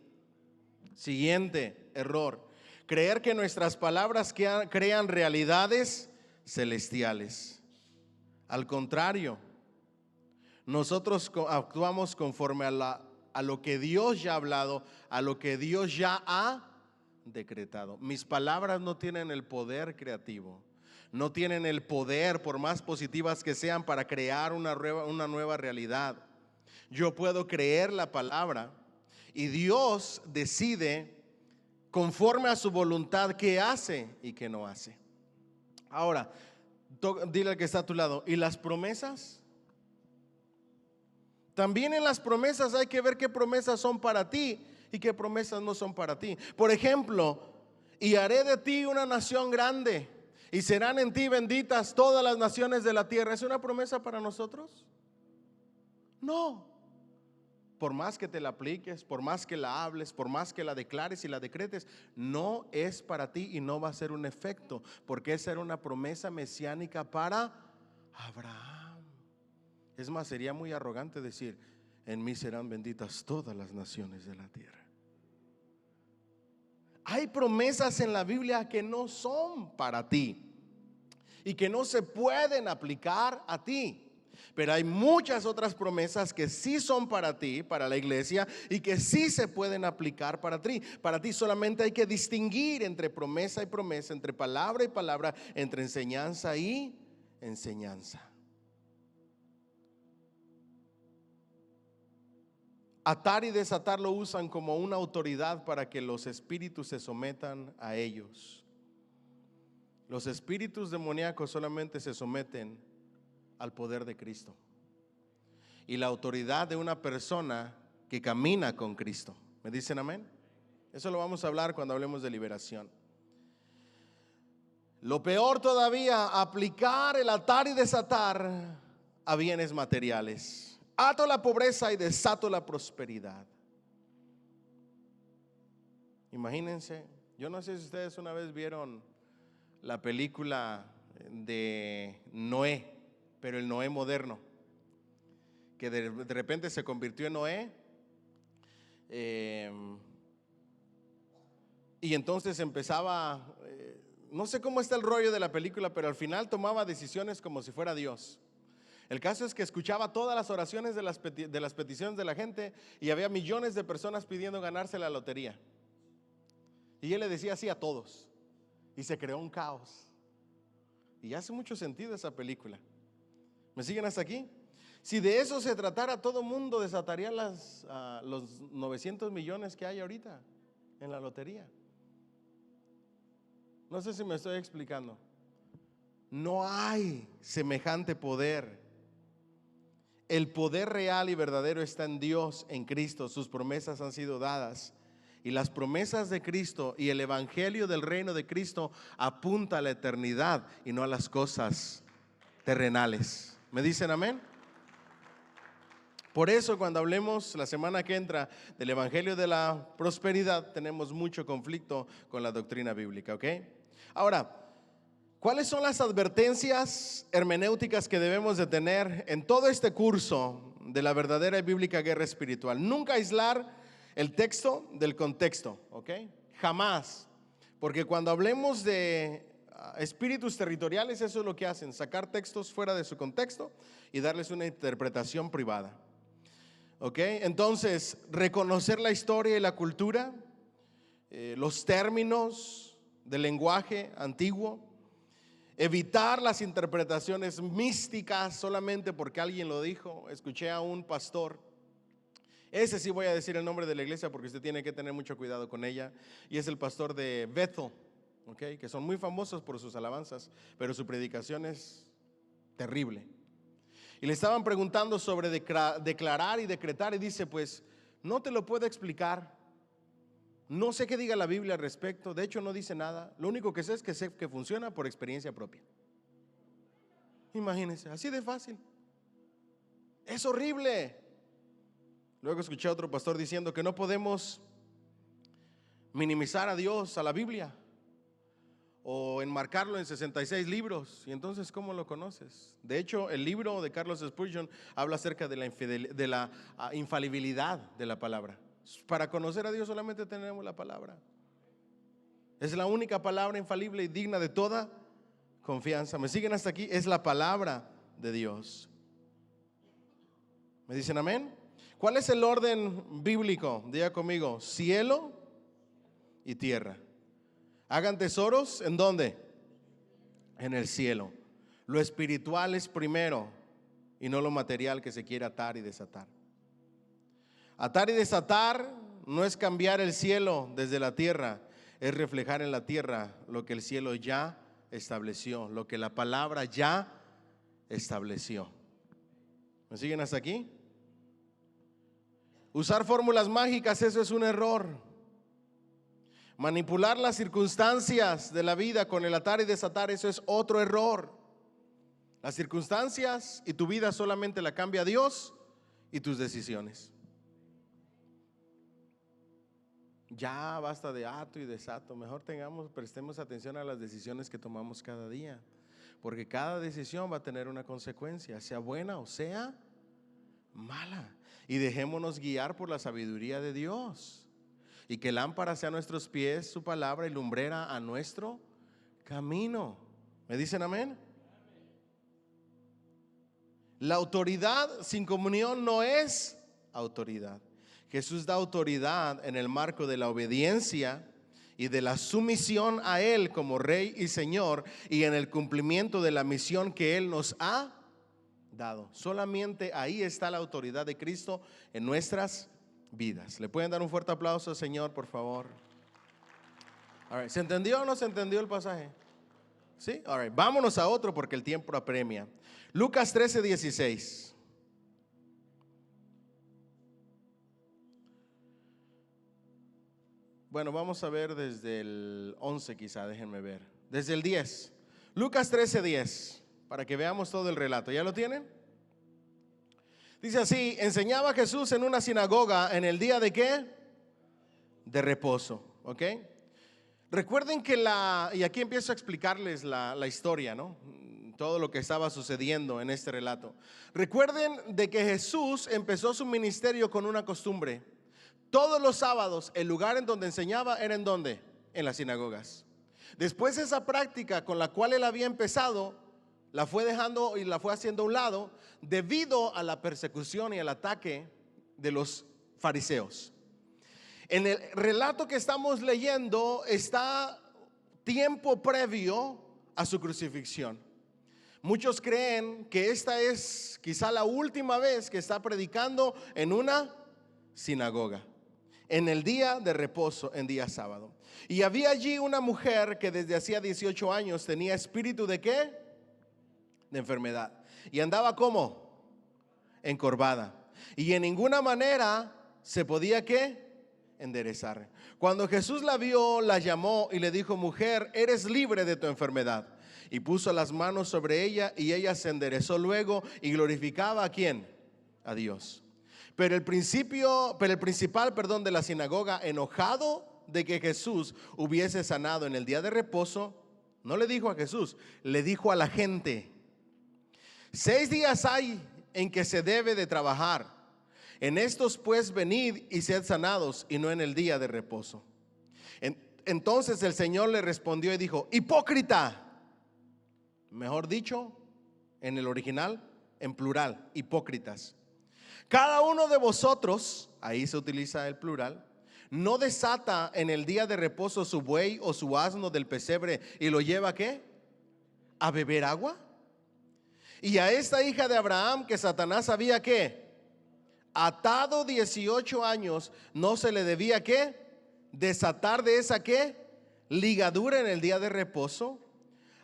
Siguiente error: creer que nuestras palabras crean realidades celestiales. Al contrario, nosotros actuamos conforme a lo que Dios ya ha hablado, a lo que Dios ya ha decretado. Mis palabras no tienen el poder creativo, no tienen el poder, por más positivas que sean, para crear una nueva realidad. Yo puedo creer la palabra y Dios decide conforme a su voluntad qué hace y qué no hace. Ahora, dile al que está a tu lado, ¿y las promesas? También en las promesas hay que ver qué promesas son para ti y qué promesas no son para ti. Por ejemplo, y haré de ti una nación grande y serán en ti benditas todas las naciones de la tierra. ¿Es una promesa para nosotros? No. Por más que te la apliques, por más que la hables, por más que la declares y la decretes, no es para ti y no va a ser un efecto, porque esa era una promesa mesiánica para Abraham. Es más, sería muy arrogante decir: en mí serán benditas todas las naciones de la tierra. Hay promesas en la Biblia que no son para ti y que no se pueden aplicar a ti. Pero hay muchas otras promesas que sí son para ti, para la iglesia, y que sí se pueden aplicar para ti. Para ti solamente hay que distinguir entre promesa y promesa, entre palabra y palabra, entre enseñanza y enseñanza. Atar y desatar lo usan como una autoridad para que los espíritus se sometan a ellos. Los espíritus demoníacos solamente se someten al poder de Cristo y la autoridad de una persona que camina con Cristo. ¿Me dicen amén? Eso lo vamos a hablar cuando hablemos de liberación. Lo peor todavía, aplicar el atar y desatar a bienes materiales. Ato la pobreza y desato la prosperidad. Imagínense, yo no sé si ustedes una vez vieron la película de Noé, pero el Noé moderno, que de repente se convirtió en Noé, y entonces empezaba, no sé cómo está el rollo de la película, pero al final tomaba decisiones como si fuera Dios. El caso es que escuchaba todas las oraciones de las peticiones de la gente, y había millones de personas pidiendo ganarse la lotería, y él le decía así a todos, y se creó un caos. Y hace mucho sentido esa película. ¿Me siguen hasta aquí? Si de eso se tratara, todo mundo desataría los 900 millones que hay ahorita en la lotería. No sé si me estoy explicando. No hay semejante poder. El poder real y verdadero está en Dios, en Cristo. Sus promesas han sido dadas. Y las promesas de Cristo y el evangelio del reino de Cristo apunta a la eternidad y no a las cosas terrenales. ¿Me dicen amén? Por eso cuando hablemos la semana que entra del Evangelio de la Prosperidad, tenemos mucho conflicto con la doctrina bíblica, ¿ok? Ahora, ¿cuáles son las advertencias hermenéuticas que debemos de tener en todo este curso de la verdadera y bíblica guerra espiritual? Nunca aislar el texto del contexto, ¿ok? Jamás. Porque cuando hablemos de espíritus territoriales, eso es lo que hacen, sacar textos fuera de su contexto y darles una interpretación privada. ¿Ok? Entonces, reconocer la historia y la cultura, los términos del lenguaje antiguo, evitar las interpretaciones místicas solamente porque alguien lo dijo. Escuché a un pastor, ese sí voy a decir el nombre de la iglesia porque usted tiene que tener mucho cuidado con ella, y es el pastor de Bethel, ¿ok? Que son muy famosos por sus alabanzas, pero su predicación es terrible. Y le estaban preguntando sobre declarar y decretar y dice, pues no te lo puedo explicar, no sé qué diga la Biblia al respecto, de hecho no dice nada, lo único que sé que funciona por experiencia propia. Imagínense, así de fácil. Es horrible. Luego escuché a otro pastor diciendo que no podemos minimizar a Dios, a la Biblia, o enmarcarlo en 66 libros. Y entonces, ¿cómo lo conoces? De hecho, el libro de Carlos Spurgeon habla acerca de la infalibilidad de la palabra. Para conocer a Dios solamente tenemos la palabra. Es la única palabra infalible y digna de toda confianza. ¿Me siguen hasta aquí? Es la palabra de Dios. ¿Me dicen amén? ¿Cuál es el orden bíblico? Diga conmigo, cielo y tierra. Hagan tesoros, ¿en dónde? En el cielo. Lo espiritual es primero y no lo material que se quiere atar y desatar. Atar y desatar no es cambiar el cielo desde la tierra, es reflejar en la tierra lo que el cielo ya estableció, lo que la palabra ya estableció. ¿Me siguen hasta aquí? Usar fórmulas mágicas, eso es un error. Manipular las circunstancias de la vida con el atar y desatar, eso es otro error. Las circunstancias y tu vida solamente la cambia Dios y tus decisiones. Ya basta de ato y desato. Mejor prestemos atención a las decisiones que tomamos cada día, porque cada decisión va a tener una consecuencia, sea buena o sea mala. Y dejémonos guiar por la sabiduría de Dios. Y que lámpara sea a nuestros pies su palabra y lumbrera a nuestro camino. ¿Me dicen amén? La autoridad sin comunión no es autoridad. Jesús da autoridad en el marco de la obediencia y de la sumisión a Él como Rey y Señor, y en el cumplimiento de la misión que Él nos ha dado. Solamente ahí está la autoridad de Cristo en nuestras vidas. ¿Le pueden dar un fuerte aplauso al Señor, por favor? All right. ¿Se entendió o no se entendió el pasaje? ¿Sí? All right. Vámonos a otro porque el tiempo apremia. Lucas 13:16. Bueno, vamos a ver desde el 11 quizá, déjenme ver. Desde el 10. Lucas 13:10, para que veamos todo el relato. ¿Ya lo tienen? Dice así: enseñaba Jesús en una sinagoga en el día de ¿qué? De reposo, ¿ok? Recuerden que y aquí empiezo a explicarles la historia, ¿no? Todo lo que estaba sucediendo en este relato. Recuerden de que Jesús empezó su ministerio con una costumbre. Todos los sábados el lugar en donde enseñaba era ¿en dónde? En las sinagogas. Después esa práctica con la cual él había empezado, la fue dejando y la fue haciendo a un lado debido a la persecución y al ataque de los fariseos. En el relato que estamos leyendo está tiempo previo a su crucifixión. Muchos creen que esta es quizá la última vez que está predicando en una sinagoga, en el día de reposo, en día sábado. Y había allí una mujer que desde hacía 18 años tenía espíritu ¿de qué? De enfermedad. Y andaba ¿cómo? Encorvada. Y en ninguna manera se podía ¿qué? Enderezar. Cuando Jesús la vio, la llamó y le dijo: mujer, eres libre de tu enfermedad. y puso las manos sobre ella y ella se enderezó luego y glorificaba ¿a quién? A Dios. Pero el principal, de la sinagoga, enojado de que Jesús hubiese sanado en el día de reposo, no le dijo a Jesús, le dijo a la gente: 6 días hay en que se debe de trabajar. En estos pues venid y sed sanados, y no en el día de reposo. Entonces el Señor le respondió y dijo: hipócrita. Mejor dicho, en el original, en plural, hipócritas. Cada uno de vosotros, ahí se utiliza el plural, no desata en el día de reposo su buey o su asno del pesebre y lo lleva ¿a qué? ¿A beber agua? Y a esta hija de Abraham que Satanás había ¿qué? Atado 18 años, ¿no se le debía qué? Desatar de esa ¿qué? Ligadura en el día de reposo.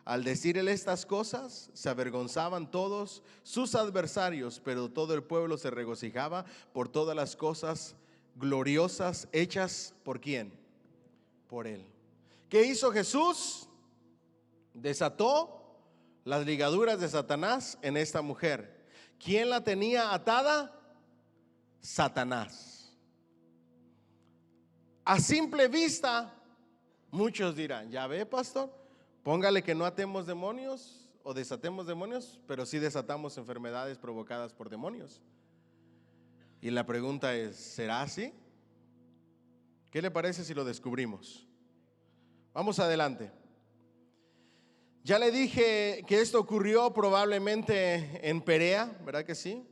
Al decirle estas cosas, se avergonzaban todos sus adversarios, pero todo el pueblo se regocijaba por todas las cosas gloriosas hechas ¿por quién? Por él. ¿Qué hizo Jesús? Desató las ligaduras de Satanás en esta mujer. ¿Quién la tenía atada? Satanás. A simple vista, muchos dirán: ya ve, pastor, póngale que no atemos demonios o desatemos demonios, pero sí desatamos enfermedades provocadas por demonios. Y la pregunta es: ¿será así? ¿Qué le parece si lo descubrimos? Vamos adelante. Ya le dije que esto ocurrió probablemente en Perea, ¿verdad que sí?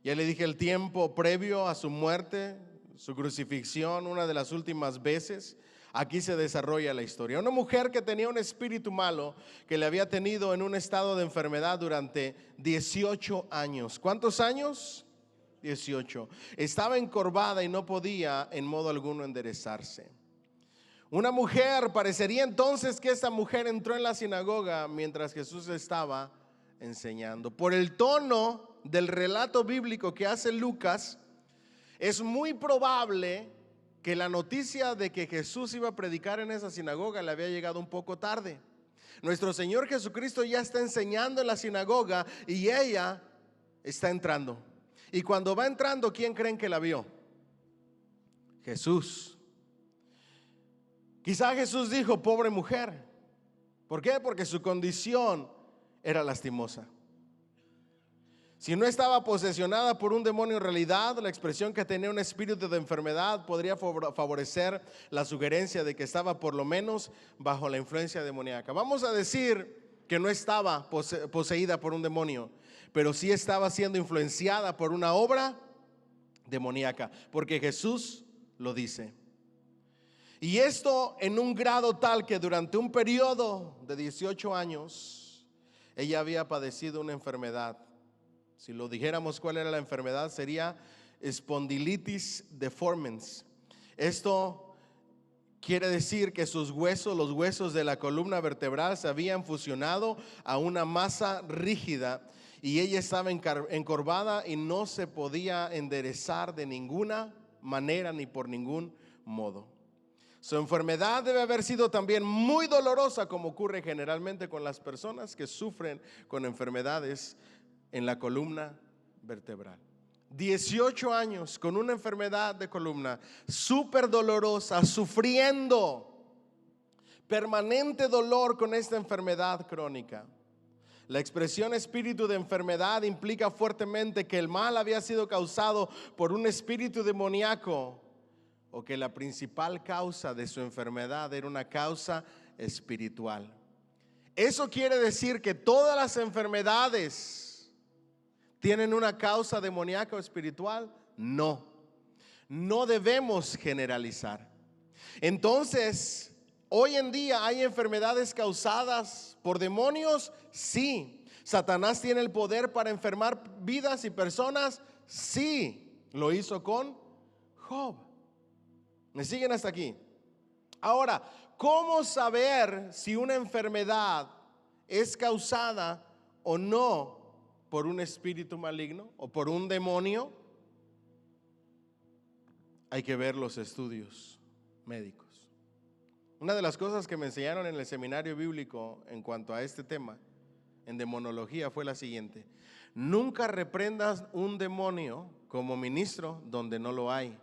Ya le dije el tiempo previo a su muerte, su crucifixión, una de las últimas veces. Aquí se desarrolla la historia. Una mujer que tenía un espíritu malo que le había tenido en un estado de enfermedad durante 18 años. ¿Cuántos años? 18. Estaba encorvada y no podía en modo alguno enderezarse. Una mujer, parecería entonces que esta mujer entró en la sinagoga mientras Jesús estaba enseñando. Por el tono del relato bíblico que hace Lucas, es muy probable que la noticia de que Jesús iba a predicar en esa sinagoga le había llegado un poco tarde. Nuestro Señor Jesucristo ya está enseñando en la sinagoga y ella está entrando. Y cuando va entrando, ¿quién creen que la vio? Jesús. Quizá Jesús dijo: pobre mujer. ¿Por qué? Porque su condición era lastimosa. Si no estaba posesionada por un demonio en realidad, la expresión que tenía un espíritu de enfermedad podría favorecer la sugerencia de que estaba por lo menos bajo la influencia demoníaca. Vamos a decir que no estaba poseída por un demonio, pero sí estaba siendo influenciada por una obra demoníaca, porque Jesús lo dice. Y esto en un grado tal que durante un periodo de 18 años ella había padecido una enfermedad. Si lo dijéramos cuál era la enfermedad, sería espondilitis deformans. Esto quiere decir que sus huesos, los huesos de la columna vertebral, se habían fusionado a una masa rígida y ella estaba encorvada y no se podía enderezar de ninguna manera ni por ningún modo. Su enfermedad debe haber sido también muy dolorosa, como ocurre generalmente con las personas que sufren con enfermedades en la columna vertebral. 18 años con una enfermedad de columna súper dolorosa, sufriendo permanente dolor con esta enfermedad crónica. La expresión espíritu de enfermedad implica fuertemente que el mal había sido causado por un espíritu demoníaco, o que la principal causa de su enfermedad era una causa espiritual. ¿Eso quiere decir que todas las enfermedades tienen una causa demoníaca o espiritual? No, no debemos generalizar. Entonces, hoy en día hay enfermedades causadas por demonios, sí. ¿Satanás tiene el poder para enfermar vidas y personas? Sí, lo hizo con Job. ¿Me siguen hasta aquí? Ahora, ¿cómo saber si una enfermedad es causada o no por un espíritu maligno o por un demonio? Hay que ver los estudios médicos. Una de las cosas que me enseñaron en el seminario bíblico en cuanto a este tema, en demonología, fue la siguiente: nunca reprendas un demonio como ministro donde no lo hay,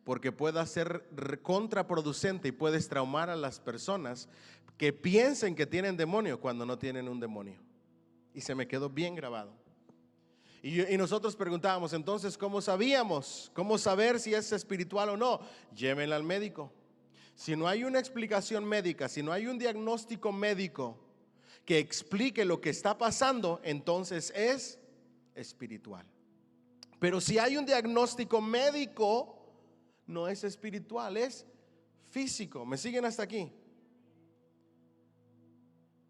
porque puede ser contraproducente y puedes traumar a las personas que piensen que tienen demonio cuando no tienen un demonio. Y se me quedó bien grabado. Y nosotros preguntábamos, entonces, ¿cómo sabíamos? ¿Cómo saber si es espiritual o no? Llévenla al médico. Si no hay una explicación médica, si no hay un diagnóstico médico que explique lo que está pasando, entonces es espiritual. Pero si hay un diagnóstico médico, no es espiritual, es físico. ¿Me siguen hasta aquí?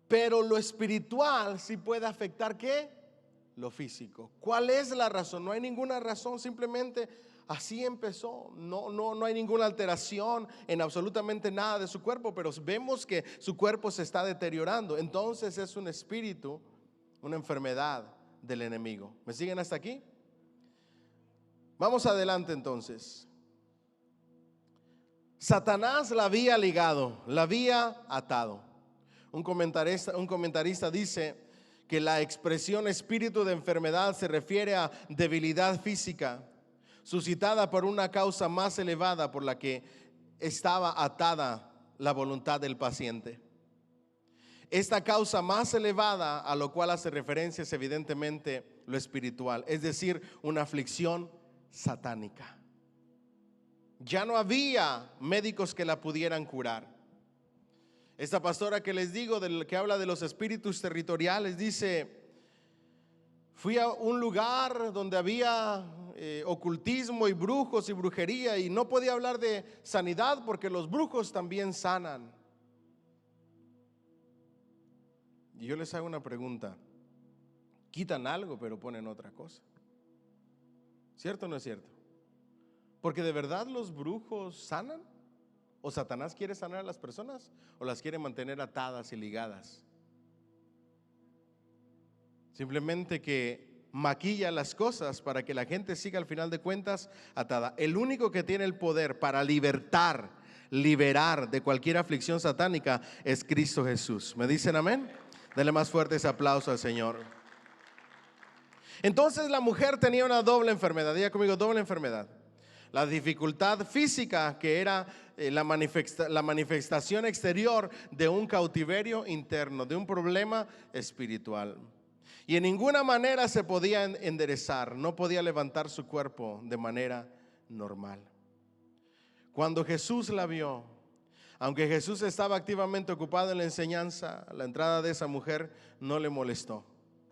Pero lo espiritual sí puede afectar, ¿qué? Lo físico. ¿Cuál es la razón? No hay ninguna razón, simplemente así empezó. No hay ninguna alteración en absolutamente nada de su cuerpo, pero vemos que su cuerpo se está deteriorando. Entonces es un espíritu, una enfermedad del enemigo. ¿Me siguen hasta aquí? Vamos adelante entonces. Satanás la había ligado, la había atado. Un comentarista dice que la expresión espíritu de enfermedad se refiere a debilidad física suscitada por una causa más elevada por la que estaba atada la voluntad del paciente. Esta causa más elevada a lo cual hace referencia es evidentemente lo espiritual, es decir, una aflicción satánica. Ya no había médicos que la pudieran curar. Esta pastora que les digo, que habla de los espíritus territoriales, dice: fui a un lugar donde había ocultismo y brujos y brujería, y no podía hablar de sanidad porque los brujos también sanan. Y yo les hago una pregunta: quitan algo pero ponen otra cosa, ¿cierto o no es cierto? Porque de verdad los brujos sanan. ¿O Satanás quiere sanar a las personas o las quiere mantener atadas y ligadas? Simplemente que maquilla las cosas para que la gente siga al final de cuentas atada. El único que tiene el poder para liberar de cualquier aflicción satánica es Cristo Jesús. ¿Me dicen amén? Dale más fuerte ese aplauso al Señor. Entonces la mujer tenía una doble enfermedad. Diga conmigo, doble enfermedad. La dificultad física, que era la manifestación exterior de un cautiverio interno, de un problema espiritual. Y en ninguna manera se podía enderezar, no podía levantar su cuerpo de manera normal. Cuando Jesús la vio, aunque Jesús estaba activamente ocupado en la enseñanza, la entrada de esa mujer no le molestó.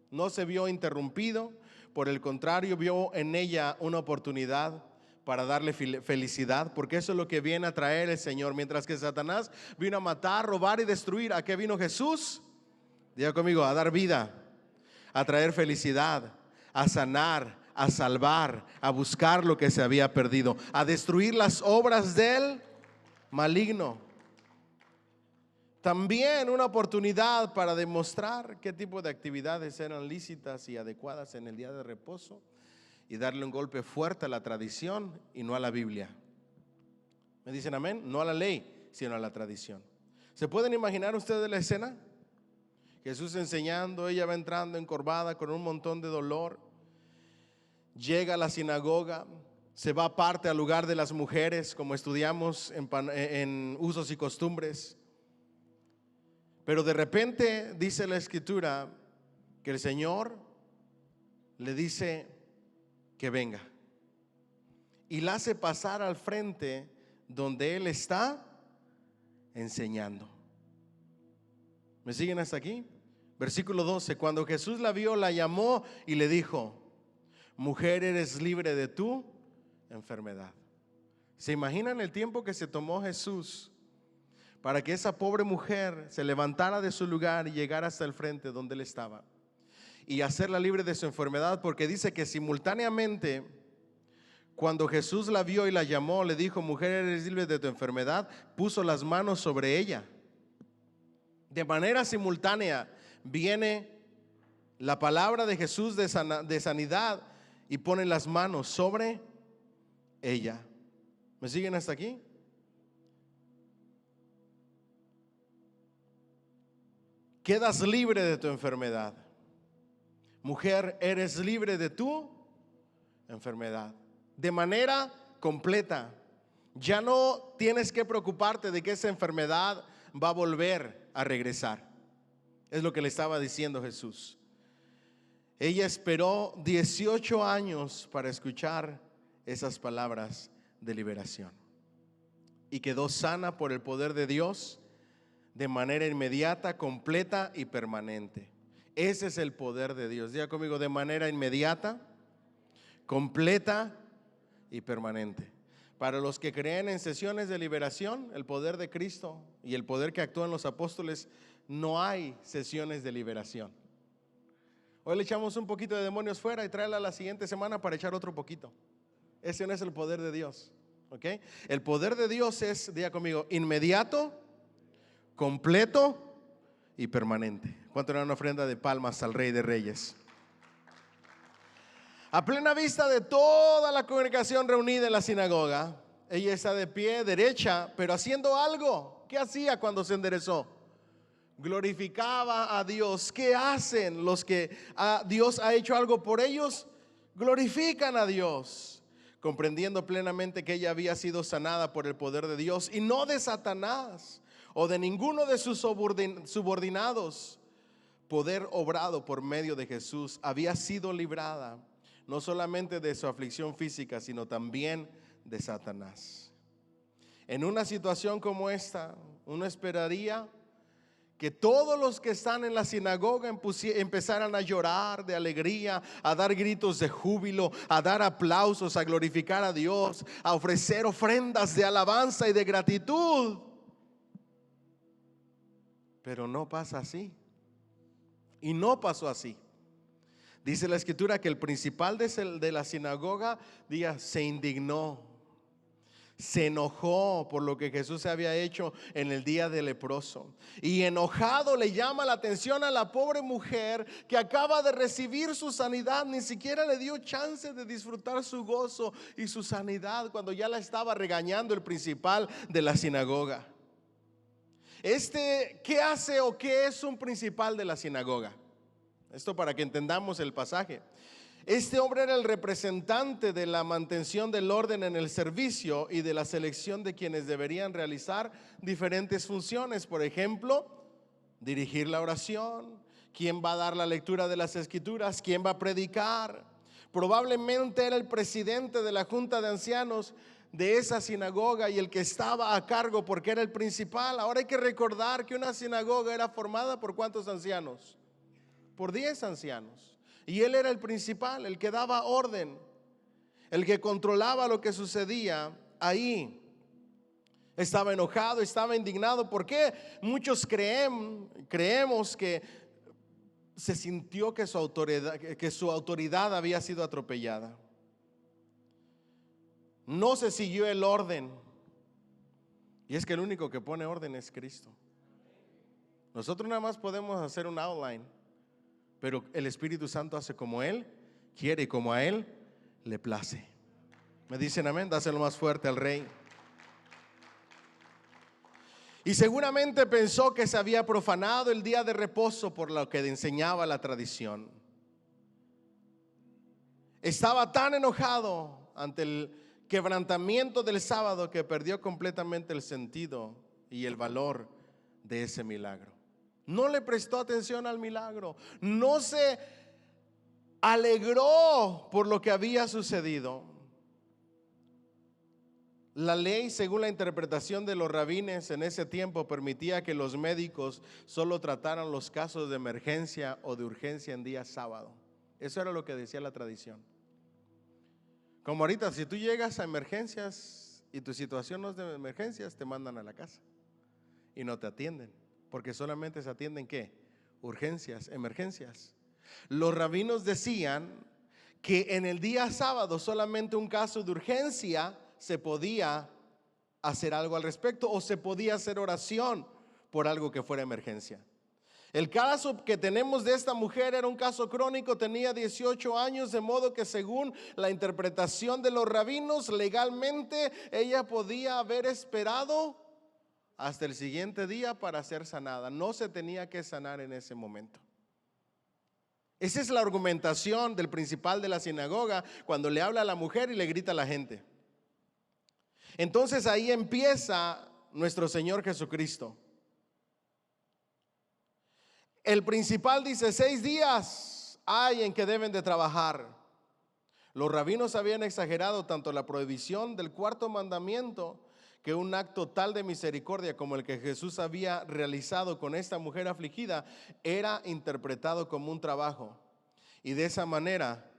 No se vio interrumpido, por el contrario, vio en ella una oportunidad para darle felicidad, porque eso es lo que viene a traer el Señor. Mientras que Satanás vino a matar, robar y destruir, ¿a qué vino Jesús? Diga conmigo, a dar vida, a traer felicidad, a sanar, a salvar, a buscar lo que se había perdido, a destruir las obras del maligno. También una oportunidad para demostrar qué tipo de actividades eran lícitas y adecuadas en el día de reposo, y darle un golpe fuerte a la tradición y no a la Biblia. ¿Me dicen amén? No a la ley, sino a la tradición. ¿Se pueden imaginar ustedes la escena? Jesús enseñando, ella va entrando encorvada con un montón de dolor. Llega a la sinagoga, se va aparte al lugar de las mujeres, como estudiamos en usos y costumbres. Pero de repente dice la Escritura que el Señor le dice que venga, y la hace pasar al frente donde Él está enseñando. ¿Me siguen hasta aquí? Versículo 12: cuando Jesús la vio, la llamó y le dijo: mujer, eres libre de tu enfermedad. ¿Se imaginan el tiempo que se tomó Jesús para que esa pobre mujer se levantara de su lugar y llegara hasta el frente donde Él estaba y hacerla libre de su enfermedad? Porque dice que simultáneamente, cuando Jesús la vio y la llamó, le dijo: mujer, eres libre de tu enfermedad, puso las manos sobre ella. De manera simultánea viene la palabra de Jesús de sanidad y pone las manos sobre ella. ¿Me siguen hasta aquí? quedas libre de tu enfermedad. Mujer, eres libre de tu enfermedad de manera completa. Ya no tienes que preocuparte de que esa enfermedad va a volver a regresar. Es lo que le estaba diciendo Jesús. Ella esperó 18 años para escuchar esas palabras de liberación y quedó sana por el poder de Dios de manera inmediata, completa y permanente. Ese es el poder de Dios. Diga conmigo: de manera inmediata, completa y permanente. Para los que creen en sesiones de liberación, el poder de Cristo y el poder que actúan los apóstoles, no hay sesiones de liberación. Hoy le echamos un poquito de demonios fuera y tráela la siguiente semana para echar otro poquito. Ese no es el poder de Dios, ¿ok? El poder de Dios es, diga conmigo, inmediato, completo y permanente. ¿Cuánto era una ofrenda de palmas al Rey de Reyes? A plena vista de toda la congregación reunida en la sinagoga, ella está de pie, derecha, pero haciendo algo. ¿Qué hacía cuando se enderezó? Glorificaba a Dios. ¿Qué hacen los que Dios ha hecho algo por ellos? Glorifican a Dios, comprendiendo plenamente que ella había sido sanada por el poder de Dios y no de Satanás o de ninguno de sus subordinados. Poder obrado por medio de Jesús, había sido librada no solamente de su aflicción física, sino también de Satanás. En una situación como esta, uno esperaría que todos los que están en la sinagoga empezaran a llorar de alegría, a dar gritos de júbilo, a dar aplausos, a glorificar a Dios, a ofrecer ofrendas de alabanza y de gratitud. Pero no pasa así. Y no pasó así. Dice la escritura que el principal de la sinagoga se indignó, se enojó por lo que Jesús había hecho en el día del leproso. Y enojado le llama la atención a la pobre mujer que acaba de recibir su sanidad. Ni siquiera le dio chance de disfrutar su gozo y su sanidad cuando ya la estaba regañando el principal de la sinagoga. ¿Qué hace o qué es un principal de la sinagoga? Esto para que entendamos el pasaje. Este hombre era el representante de la mantención del orden en el servicio y de la selección de quienes deberían realizar diferentes funciones. Por ejemplo, dirigir la oración, quién va a dar la lectura de las escrituras, quién va a predicar. Probablemente era el presidente de la junta de ancianos de esa sinagoga y el que estaba a cargo porque era el principal. Ahora hay que recordar que una sinagoga era formada por ¿cuántos ancianos? Por 10 ancianos. Y él era el principal, el que daba orden, el que controlaba lo que sucedía ahí. Estaba enojado, estaba indignado. ¿Por qué? Muchos creemos que se sintió que su autoridad había sido atropellada. No se siguió el orden. Y es que el único que pone orden es Cristo. Nosotros nada más podemos hacer un outline, pero el Espíritu Santo hace como Él quiere y como a Él le place. ¿Me dicen amén? Dáselo más fuerte al Rey. Y seguramente pensó que se había profanado el día de reposo por lo que enseñaba la tradición. Estaba tan enojado ante el quebrantamiento del sábado que perdió completamente el sentido y el valor de ese milagro. No le prestó atención al milagro, no se alegró por lo que había sucedido. La ley, según la interpretación de los rabines en ese tiempo, permitía que los médicos solo trataran los casos de emergencia o de urgencia en día sábado. Eso era lo que decía la tradición. Como ahorita, si tú llegas a emergencias y tu situación no es de emergencias, te mandan a la casa y no te atienden, porque solamente se atienden ¿qué? Urgencias, emergencias. Los rabinos decían que en el día sábado solamente un caso de urgencia se podía hacer algo al respecto, o se podía hacer oración por algo que fuera emergencia. El caso que tenemos de esta mujer era un caso crónico, tenía 18 años, de modo que según la interpretación de los rabinos, legalmente ella podía haber esperado hasta el siguiente día para ser sanada. No se tenía que sanar en ese momento. Esa es la argumentación del principal de la sinagoga cuando le habla a la mujer y le grita a la gente. Entonces ahí empieza nuestro Señor Jesucristo. El principal dice: 6 días hay en que deben de trabajar. Los rabinos habían exagerado tanto la prohibición del cuarto mandamiento, que un acto tal de misericordia como el que Jesús había realizado con esta mujer afligida era interpretado como un trabajo, y de esa manera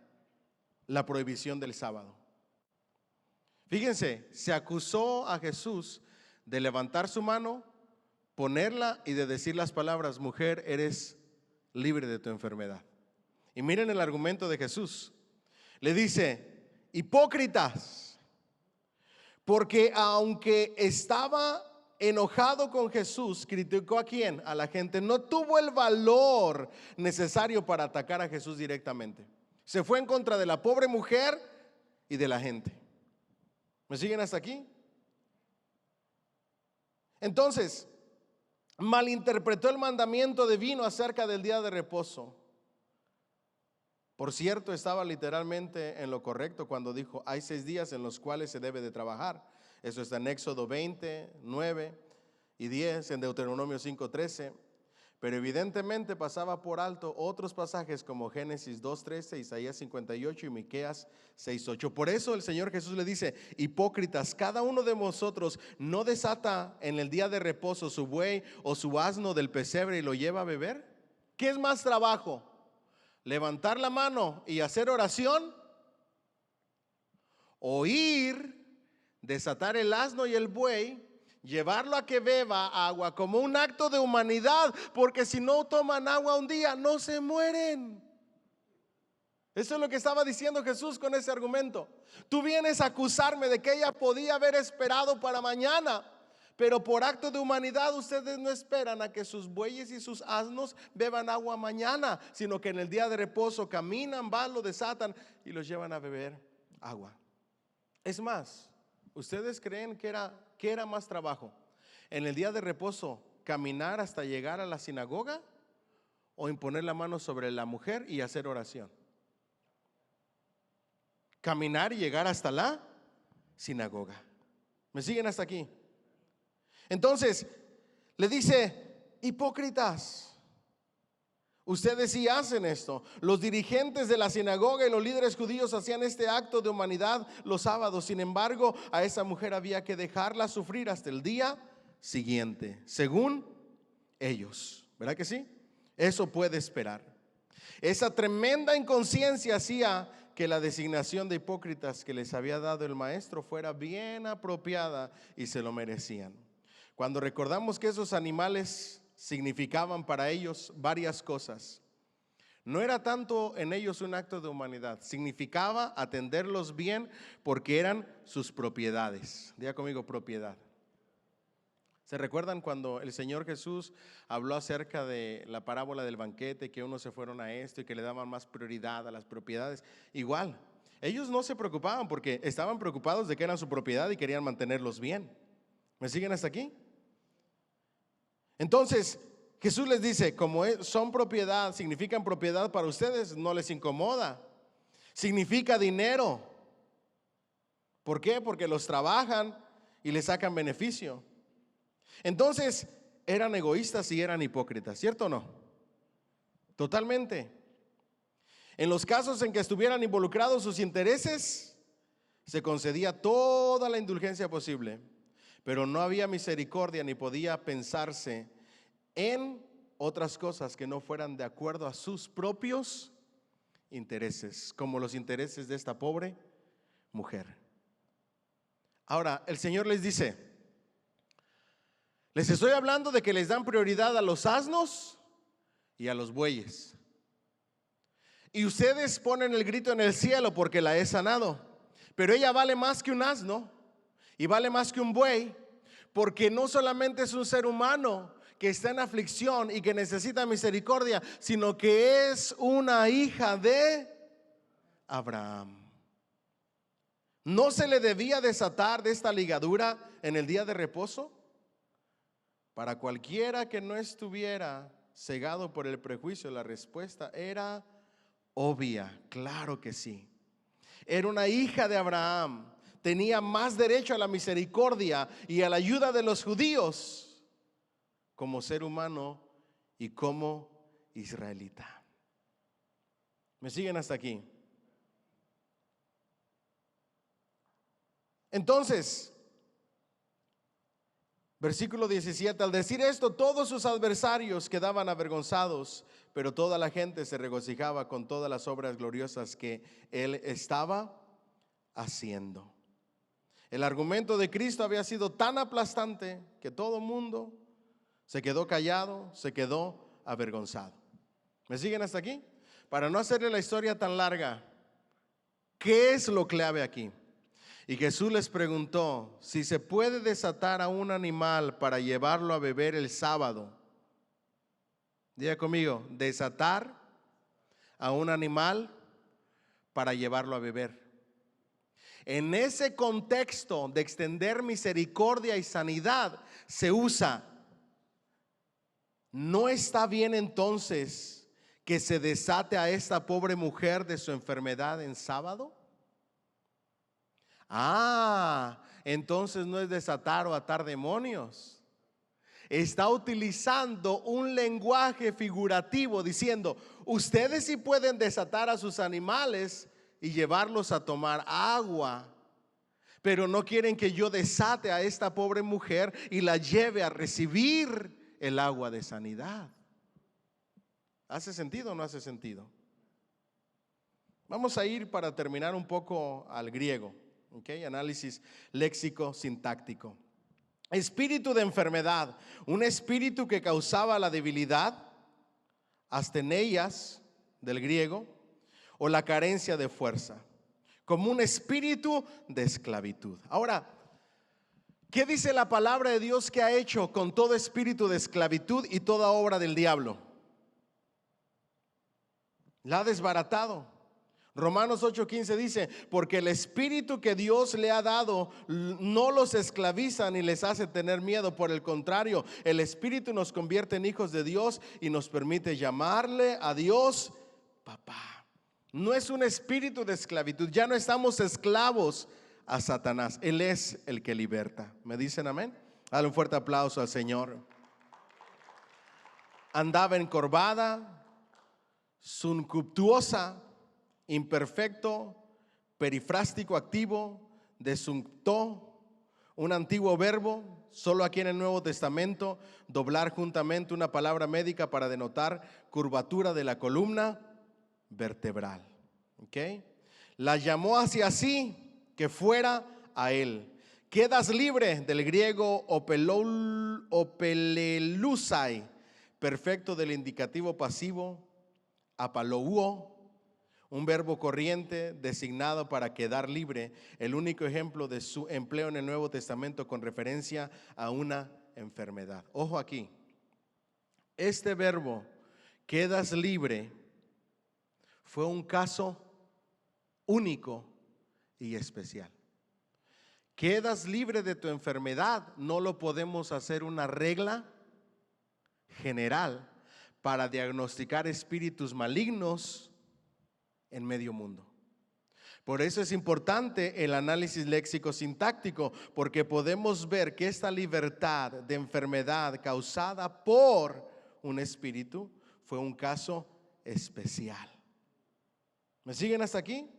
la prohibición del sábado. Fíjense, se acusó a Jesús de levantar su mano, ponerla y de decir las palabras: mujer, eres libre de tu enfermedad. Y miren el argumento de Jesús. Le dice: hipócritas, porque aunque estaba enojado con Jesús, criticó ¿a quién? A la gente. No tuvo el valor necesario para atacar a Jesús directamente. Se fue en contra de la pobre mujer y de la gente. ¿Me siguen hasta aquí? Entonces, malinterpretó el mandamiento divino acerca del día de reposo. Por cierto, estaba literalmente en lo correcto cuando dijo: hay 6 días en los cuales se debe de trabajar. Eso está en Éxodo 20, 9 y 10, en Deuteronomio 5, 13. Pero evidentemente pasaba por alto otros pasajes como Génesis 2, 13, Isaías 58 y Miqueas 6, 8. Por eso el Señor Jesús le dice: hipócritas, cada uno de vosotros no desata en el día de reposo su buey o su asno del pesebre y lo lleva a beber. ¿Qué es más trabajo? ¿Levantar la mano y hacer oración? ¿O ir, desatar el asno y el buey, llevarlo a que beba agua como un acto de humanidad? Porque si no toman agua un día, no se mueren. Eso es lo que estaba diciendo Jesús con ese argumento. Tú vienes a acusarme de que ella podía haber esperado para mañana, pero por acto de humanidad ustedes no esperan a que sus bueyes y sus asnos beban agua mañana, sino que en el día de reposo caminan, van, lo desatan y los llevan a beber agua. Es más, ¿ustedes creen que era más trabajo en el día de reposo caminar hasta llegar a la sinagoga o imponer la mano sobre la mujer y hacer oración? Caminar y llegar hasta la sinagoga. ¿Me siguen hasta aquí? Entonces le dice: hipócritas, ustedes sí hacen esto. Los dirigentes de la sinagoga y los líderes judíos hacían este acto de humanidad los sábados. Sin embargo, a esa mujer había que dejarla sufrir hasta el día siguiente, según ellos. ¿Verdad que sí? Eso puede esperar. Esa tremenda inconsciencia hacía que la designación de hipócritas que les había dado el maestro fuera bien apropiada y se lo merecían. Cuando recordamos que esos animales significaban para ellos varias cosas, no era tanto en ellos un acto de humanidad, significaba atenderlos bien porque eran sus propiedades. Diga conmigo: propiedad. ¿Se recuerdan cuando el Señor Jesús habló acerca de la parábola del banquete, que unos se fueron a esto y que le daban más prioridad a las propiedades? Igual, ellos no se preocupaban porque estaban preocupados de que eran su propiedad y querían mantenerlos bien. ¿Me siguen hasta aquí? Entonces Jesús les dice: como son propiedad, significan propiedad para ustedes, no les incomoda. Significa dinero. ¿Por qué? Porque los trabajan y les sacan beneficio. Entonces eran egoístas y eran hipócritas, ¿cierto o no? Totalmente. En los casos en que estuvieran involucrados sus intereses, se concedía toda la indulgencia posible, pero no había misericordia ni podía pensarse en otras cosas que no fueran de acuerdo a sus propios intereses, como los intereses de esta pobre mujer. Ahora, el Señor les dice: les estoy hablando de que les dan prioridad a los asnos y a los bueyes. Y ustedes ponen el grito en el cielo porque la he sanado. Pero ella vale más que un asno y vale más que un buey, porque no solamente es un ser humano que está en aflicción y que necesita misericordia, sino que es una hija de Abraham. ¿No se le debía desatar de esta ligadura en el día de reposo? Para cualquiera que no estuviera cegado por el prejuicio, la respuesta era obvia, claro que sí. Era una hija de Abraham, tenía más derecho a la misericordia y a la ayuda de los judíos como ser humano y como israelita. ¿Me siguen hasta aquí? Entonces, versículo 17, al decir esto, todos sus adversarios quedaban avergonzados, pero toda la gente se regocijaba con todas las obras gloriosas que él estaba haciendo. El argumento de Cristo había sido tan aplastante que todo el mundo se quedó callado, se quedó avergonzado. ¿Me siguen hasta aquí? Para no hacerle la historia tan larga, ¿qué es lo clave aquí? Y Jesús les preguntó si se puede desatar a un animal para llevarlo a beber el sábado. Diga conmigo, desatar a un animal para llevarlo a beber. En ese contexto de extender misericordia y sanidad se usa. ¿No está bien entonces que se desate a esta pobre mujer de su enfermedad en sábado? Entonces no es desatar o atar demonios. Está utilizando un lenguaje figurativo diciendo, ustedes sí pueden desatar a sus animales y llevarlos a tomar agua, pero no quieren que yo desate a esta pobre mujer y la lleve a recibir el agua de sanidad. ¿Hace sentido o no hace sentido? Vamos a ir para terminar un poco al griego. Okay, análisis léxico sintáctico. Espíritu de enfermedad, un espíritu que causaba la debilidad, asteneias del griego, o la carencia de fuerza, como un espíritu de esclavitud. Ahora, ¿qué dice la palabra de Dios que ha hecho con todo espíritu de esclavitud y toda obra del diablo? La ha desbaratado. Romanos 8:15 dice, porque el espíritu que Dios le ha dado no los esclaviza ni les hace tener miedo. Por el contrario, el espíritu nos convierte en hijos de Dios y nos permite llamarle a Dios papá. No es un espíritu de esclavitud, ya no estamos esclavos a Satanás. Él es el que liberta. ¿Me dicen amén? Dale un fuerte aplauso al Señor. Andaba encorvada, suncuptuosa, imperfecto, perifrástico activo, desunctó, un antiguo verbo, solo aquí en el Nuevo Testamento, doblar juntamente una palabra médica para denotar curvatura de la columna vertebral. ¿Okay? La llamó hacia sí, que fuera a él. Quedas libre, del griego opelelusai, perfecto del indicativo pasivo, apalouo, un verbo corriente designado para quedar libre, el único ejemplo de su empleo en el Nuevo Testamento con referencia a una enfermedad. Ojo aquí, este verbo, quedas libre, fue un caso único y especial. Quedas libre de tu enfermedad, no lo podemos hacer una regla general para diagnosticar espíritus malignos en medio mundo. Por eso es importante el análisis léxico sintáctico, porque podemos ver que esta libertad de enfermedad causada por un espíritu fue un caso especial. ¿Me siguen hasta aquí?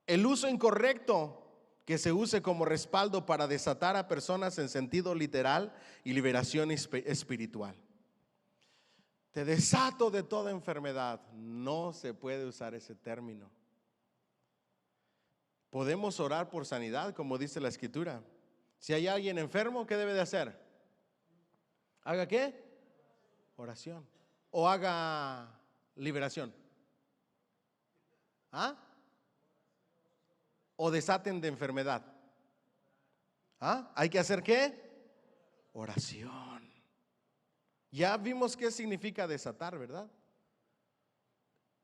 El uso incorrecto que se use como respaldo para desatar a personas en sentido literal y liberación espiritual. Te desato de toda enfermedad. No se puede usar ese término. Podemos orar por sanidad, como dice la Escritura. Si hay alguien enfermo, ¿qué debe de hacer? ¿Haga qué? Oración. O haga liberación. O desaten de enfermedad. ¿Hay que hacer qué? Oración. Ya vimos qué significa desatar, ¿verdad?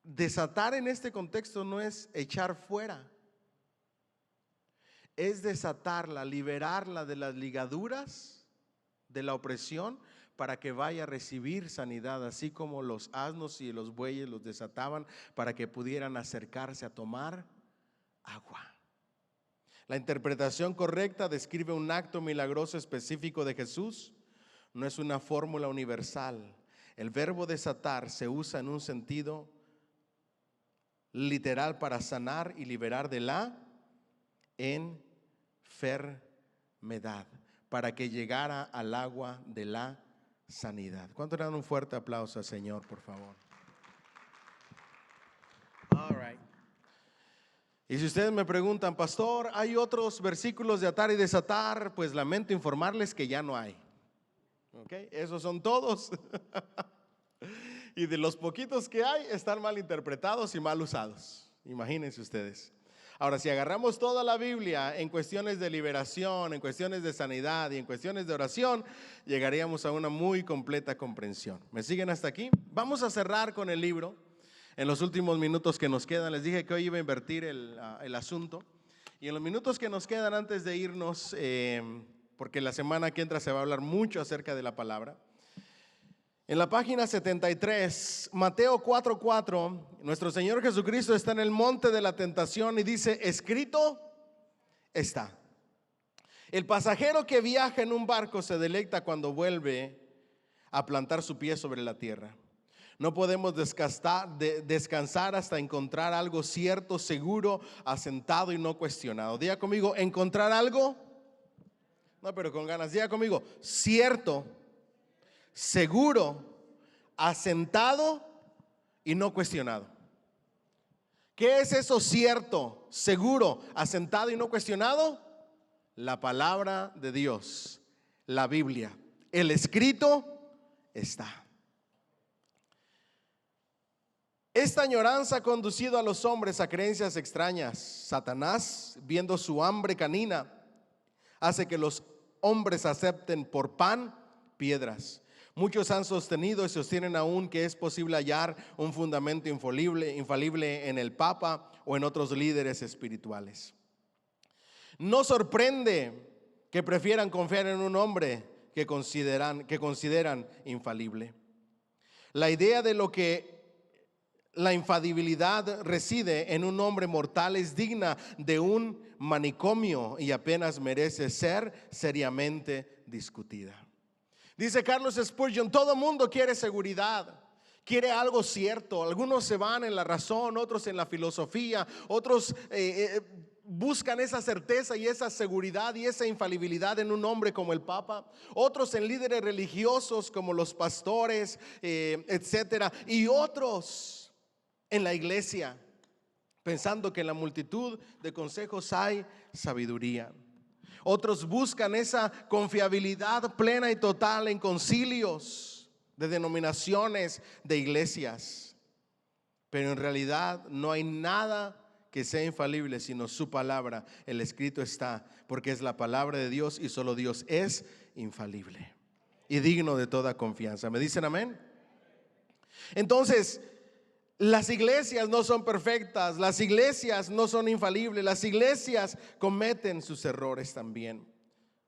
Desatar en este contexto no es echar fuera, es desatarla, liberarla de las ligaduras de la opresión para que vaya a recibir sanidad, así como los asnos y los bueyes los desataban para que pudieran acercarse a tomar agua. La interpretación correcta describe un acto milagroso específico de Jesús, no es una fórmula universal. El verbo desatar se usa en un sentido literal para sanar y liberar de la enfermedad, para que llegara al agua de la sanidad. ¿Cuánto le dan un fuerte aplauso al Señor, por favor? All right. Y si ustedes me preguntan, pastor, ¿hay otros versículos de atar y desatar? Pues lamento informarles que ya no hay. ¿Ok? Esos son todos. Y de los poquitos que hay, están mal interpretados y mal usados. Imagínense ustedes. Ahora, si agarramos toda la Biblia en cuestiones de liberación, en cuestiones de sanidad y en cuestiones de oración, llegaríamos a una muy completa comprensión. ¿Me siguen hasta aquí? Vamos a cerrar con el libro. En los últimos minutos que nos quedan, les dije que hoy iba a invertir el asunto. Y en los minutos que nos quedan antes de irnos, porque la semana que entra se va a hablar mucho acerca de la palabra. En la página 73, Mateo 4:4, nuestro Señor Jesucristo está en el monte de la tentación y dice, escrito está. El pasajero que viaja en un barco se deleita cuando vuelve a plantar su pie sobre la tierra. No podemos descansar hasta encontrar algo cierto, seguro, asentado y no cuestionado. Diga conmigo, encontrar algo, no, pero con ganas, diga conmigo, cierto, seguro, asentado y no cuestionado. ¿Qué es eso cierto, seguro, asentado y no cuestionado? La palabra de Dios, la Biblia, el escrito está. Esta añoranza ha conducido a los hombres a creencias extrañas. Satanás, viendo su hambre canina, hace que los hombres acepten por pan piedras. Muchos han sostenido y sostienen aún que es posible hallar un fundamento infalible en el Papa o en otros líderes espirituales. No sorprende que prefieran confiar en un hombre que consideran infalible. La idea de lo que la infalibilidad reside en un hombre mortal es digna de un manicomio y apenas merece ser seriamente discutida. Dice Carlos Spurgeon, todo mundo quiere seguridad, quiere algo cierto. Algunos se van en la razón, otros en la filosofía, otros buscan esa certeza y esa seguridad y esa infalibilidad en un hombre como el Papa, otros en líderes religiosos como los pastores, etcétera, y otros en la iglesia, pensando que en la multitud de consejos hay sabiduría. Otros buscan esa confiabilidad plena y total en concilios de denominaciones, de iglesias. Pero en realidad no hay nada que sea infalible sino su palabra. El escrito está, porque es la palabra de Dios y solo Dios es infalible y digno de toda confianza. ¿Me dicen amén? Entonces, las iglesias no son perfectas, las iglesias no son infalibles, las iglesias cometen sus errores también.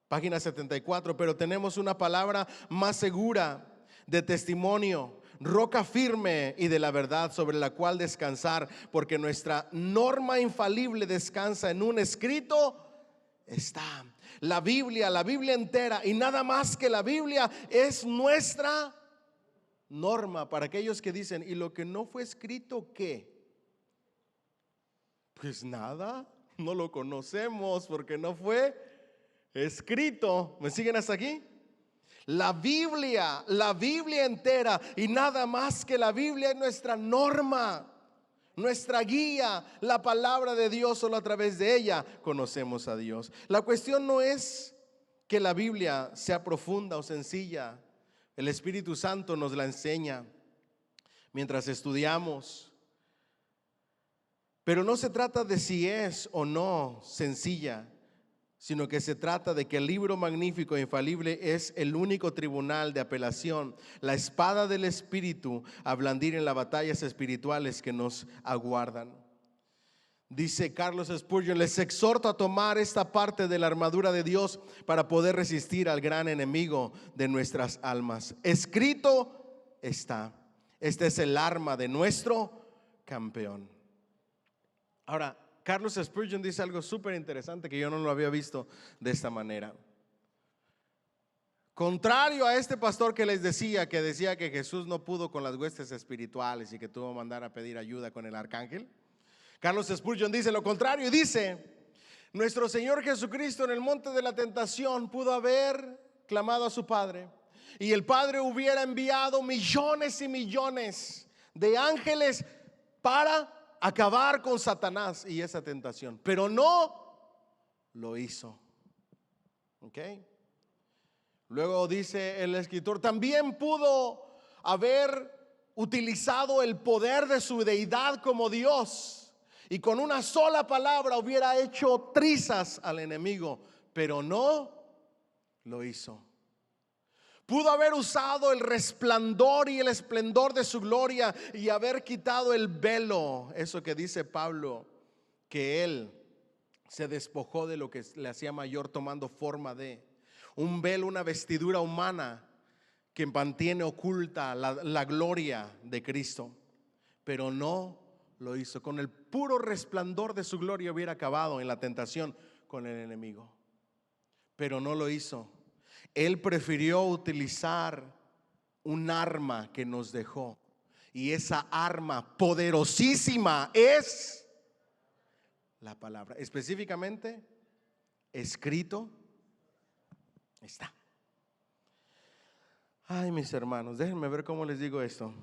Página 74, pero tenemos una palabra más segura de testimonio, roca firme y de la verdad sobre la cual descansar, porque nuestra norma infalible descansa en un escrito está. La Biblia entera y nada más que la Biblia es nuestra norma. Para aquellos que dicen, ¿y lo que no fue escrito qué? Pues nada, no lo conocemos porque no fue escrito. ¿Me siguen hasta aquí? La Biblia entera y nada más que la Biblia es nuestra norma, nuestra guía, la palabra de Dios. Solo a través de ella conocemos a Dios. La cuestión no es que la Biblia sea profunda o sencilla. El Espíritu Santo nos la enseña mientras estudiamos. Pero no se trata de si es o no sencilla, sino que se trata de que el libro magnífico e infalible es el único tribunal de apelación, la espada del Espíritu a blandir en las batallas espirituales que nos aguardan. Dice Carlos Spurgeon: les exhorto a tomar esta parte de la armadura de Dios para poder resistir al gran enemigo de nuestras almas. Escrito está. Este es el arma de nuestro campeón. Ahora, Carlos Spurgeon dice algo súper interesante que yo no lo había visto de esta manera. Contrario a este pastor que les decía que Jesús no pudo con las huestes espirituales y que tuvo que mandar a pedir ayuda con el arcángel, Carlos Spurgeon dice lo contrario y dice: nuestro Señor Jesucristo en el monte de la tentación pudo haber clamado a su Padre, y el Padre hubiera enviado millones y millones de ángeles para acabar con Satanás y esa tentación, pero no lo hizo. ¿Ok? Luego dice el escritor: también pudo haber utilizado el poder de su deidad como Dios y con una sola palabra hubiera hecho trizas al enemigo, pero no lo hizo. Pudo haber usado el resplandor y el esplendor de su gloria y haber quitado el velo, eso que dice Pablo, que él se despojó de lo que le hacía mayor, tomando forma de un velo, una vestidura humana que mantiene oculta la gloria de Cristo, pero no lo hizo. Con el puro resplandor de su gloria hubiera acabado en la tentación con el enemigo, pero no lo hizo. Él prefirió utilizar un arma que nos dejó, y esa arma poderosísima es la palabra. Específicamente, escrito está. Ay, mis hermanos, déjenme ver cómo les digo esto.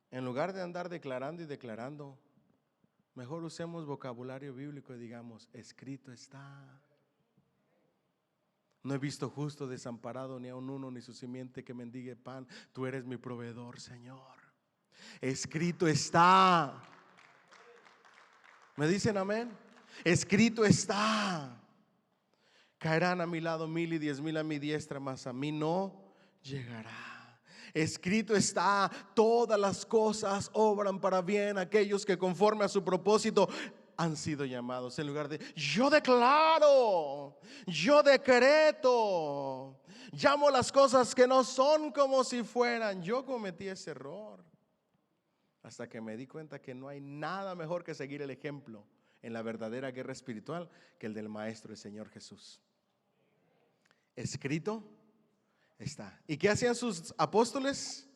En lugar de andar declarando y declarando, mejor usemos vocabulario bíblico y digamos: escrito está. No he visto justo desamparado, ni a un uno, ni su simiente que mendigue pan. Tú eres mi proveedor, Señor. Escrito está. ¿Me dicen amén? Escrito está. Caerán a mi lado 1000 y 10,000 a mi diestra, mas a mí no llegará. Escrito está: todas las cosas obran para bien aquellos que conforme a su propósito han sido llamados. En lugar de yo declaro, yo decreto, llamo las cosas que no son como si fueran. Yo cometí ese error hasta que me di cuenta que no hay nada mejor que seguir el ejemplo en la verdadera guerra espiritual que el del Maestro, el Señor Jesús. Escrito está. ¿Y qué hacían sus apóstoles?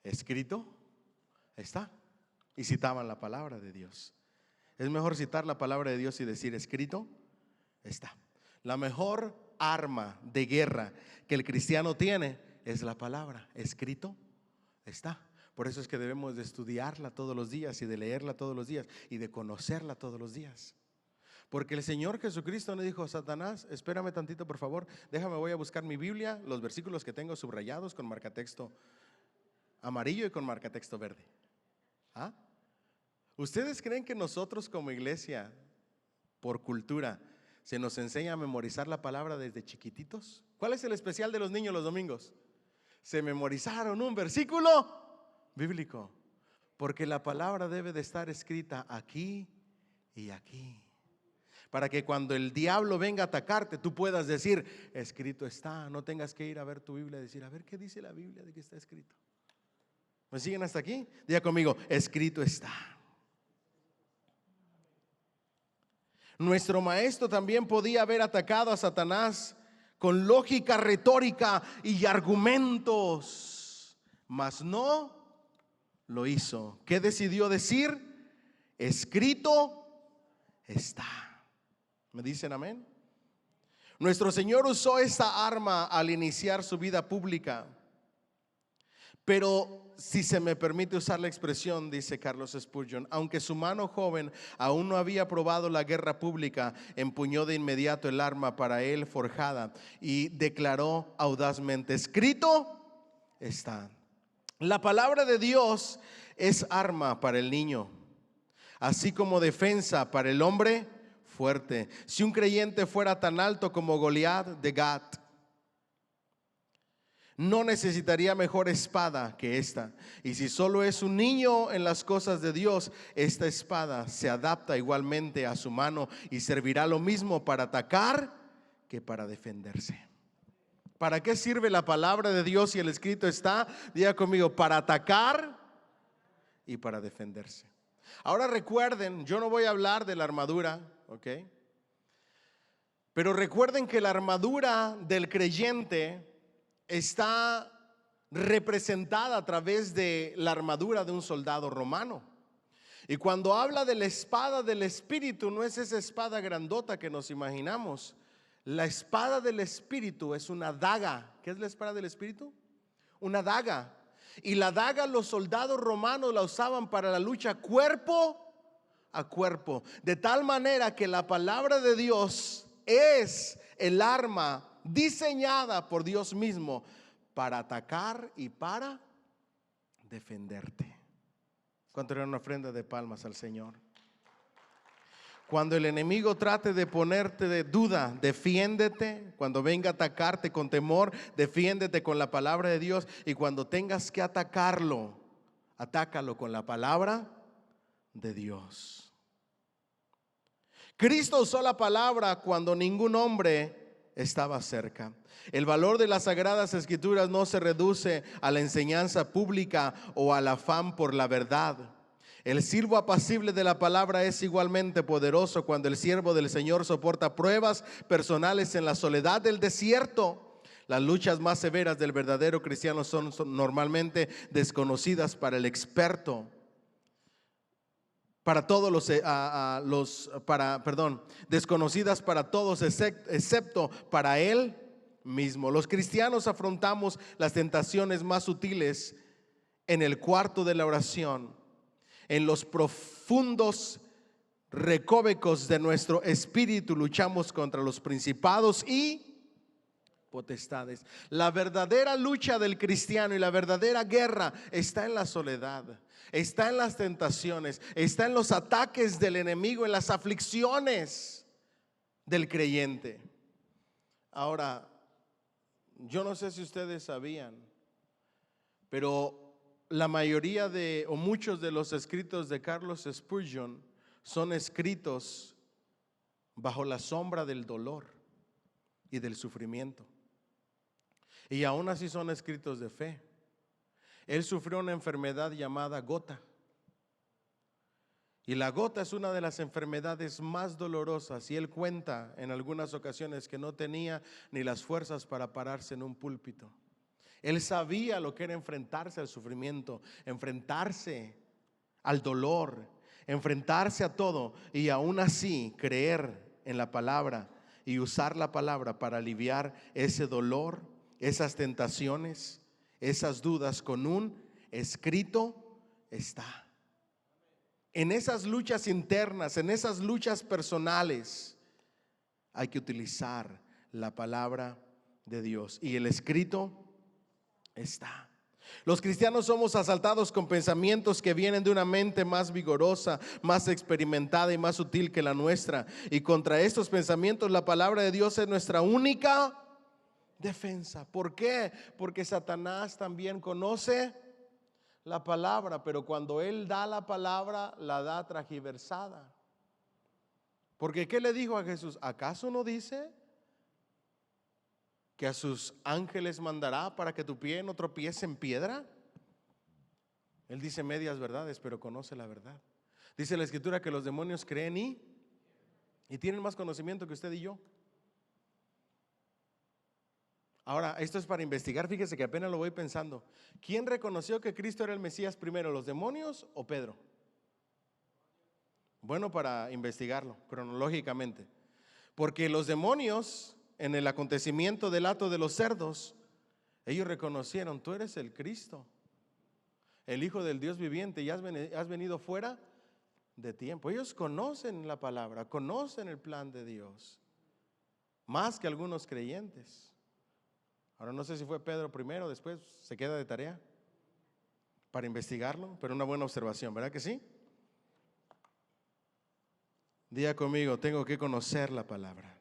Escrito está. Y citaban la palabra de Dios. Es mejor citar la palabra de Dios y decir: escrito está. La mejor arma de guerra que el cristiano tiene es la palabra. Escrito está. Por eso es que debemos de estudiarla todos los días y de leerla todos los días y de conocerla todos los días. Porque el Señor Jesucristo le dijo: Satanás, espérame tantito por favor, déjame, voy a buscar mi Biblia, los versículos que tengo subrayados con marcatexto amarillo y con marcatexto verde. ¿Ah? ¿Ustedes creen que nosotros como iglesia, por cultura, se nos enseña a memorizar la palabra desde chiquititos? ¿Cuál es el especial de los niños los domingos? Se memorizaron un versículo bíblico, porque la palabra debe de estar escrita aquí y aquí, para que cuando el diablo venga a atacarte, tú puedas decir: escrito está. No tengas que ir a ver tu Biblia y decir: a ver qué dice la Biblia de que está escrito. ¿Me siguen hasta aquí? Diga conmigo: escrito está. Nuestro maestro también podía haber atacado a Satanás con lógica retórica y argumentos, mas no lo hizo. ¿Qué decidió decir? Escrito está. ¿Me dicen amén? Nuestro Señor usó esta arma al iniciar su vida pública. Pero si se me permite usar la expresión, dice Carlos Spurgeon, aunque su mano joven aún no había probado la guerra pública, empuñó de inmediato el arma para él forjada y declaró audazmente: escrito está. La palabra de Dios es arma para el niño, así como defensa para el hombre fuerte. Si un creyente fuera tan alto como Goliat de Gat, no necesitaría mejor espada que esta. Y si solo es un niño en las cosas de Dios, esta espada se adapta igualmente a su mano y servirá lo mismo para atacar que para defenderse. ¿Para qué sirve la palabra de Dios si el escrito está? Diga conmigo, para atacar y para defenderse. Ahora recuerden, yo no voy a hablar de la armadura, ¿ok? Pero recuerden que la armadura del creyente está representada a través de la armadura de un soldado romano. Y cuando habla de la espada del Espíritu, no es esa espada grandota que nos imaginamos. La espada del Espíritu es una daga. ¿Qué es la espada del Espíritu? Una daga. Y la daga los soldados romanos la usaban para la lucha cuerpo a cuerpo. De tal manera que la palabra de Dios es el arma diseñada por Dios mismo para atacar y para defenderte. ¿Cuánto era una ofrenda de palmas al Señor? Cuando el enemigo trate de ponerte de duda, defiéndete. Cuando venga a atacarte con temor, defiéndete con la palabra de Dios. Y cuando tengas que atacarlo, atácalo con la palabra de Dios. Cristo usó la palabra cuando ningún hombre estaba cerca. El valor de las Sagradas Escrituras no se reduce a la enseñanza pública o al afán por la verdad. El siervo apacible de la palabra es igualmente poderoso cuando el siervo del Señor soporta pruebas personales en la soledad del desierto. Las luchas más severas del verdadero cristiano son normalmente desconocidas para el experto. Desconocidas para todos excepto para él mismo. Los cristianos afrontamos las tentaciones más sutiles en el cuarto de la oración, en los profundos recovecos de nuestro espíritu. Luchamos contra los principados y potestades. La verdadera lucha del cristiano y la verdadera guerra está en la soledad, está en las tentaciones, está en los ataques del enemigo, en las aflicciones del creyente. Ahora, yo no sé si ustedes sabían, pero la mayoría o muchos de los escritos de Carlos Spurgeon son escritos bajo la sombra del dolor y del sufrimiento. Y aún así son escritos de fe. Él sufrió una enfermedad llamada gota. Y la gota es una de las enfermedades más dolorosas. Y él cuenta en algunas ocasiones que no tenía ni las fuerzas para pararse en un púlpito. Él sabía lo que era enfrentarse al sufrimiento, enfrentarse al dolor, enfrentarse a todo, y aún así creer en la palabra y usar la palabra para aliviar ese dolor, esas tentaciones, esas dudas. Con un escrito está. En esas luchas internas, en esas luchas personales, hay que utilizar la palabra de Dios, y el escrito está. Los cristianos somos asaltados con pensamientos que vienen de una mente más vigorosa, más experimentada y más sutil que la nuestra. Y contra estos pensamientos la palabra de Dios es nuestra única defensa. ¿Por qué? Porque Satanás también conoce la palabra, pero cuando él da la palabra, la da transgiversada. Porque ¿qué le dijo a Jesús? ¿Acaso no dice que a sus ángeles mandará para que tu pie no tropiece en piedra? Él dice medias verdades, pero conoce la verdad. Dice la Escritura que los demonios creen y tienen más conocimiento que usted y yo. Ahora, esto es para investigar. Fíjese que apenas lo voy pensando. ¿Quién reconoció que Cristo era el Mesías primero, los demonios o Pedro? Bueno, para investigarlo cronológicamente. Porque los demonios, en el acontecimiento del hato de los cerdos, ellos reconocieron: tú eres el Cristo, el Hijo del Dios viviente, y has venido fuera de tiempo. Ellos conocen la palabra, conocen el plan de Dios, más que algunos creyentes. Ahora no sé si fue Pedro primero, después se queda de tarea para investigarlo, pero una buena observación, ¿verdad que sí? Diga conmigo: tengo que conocer la palabra.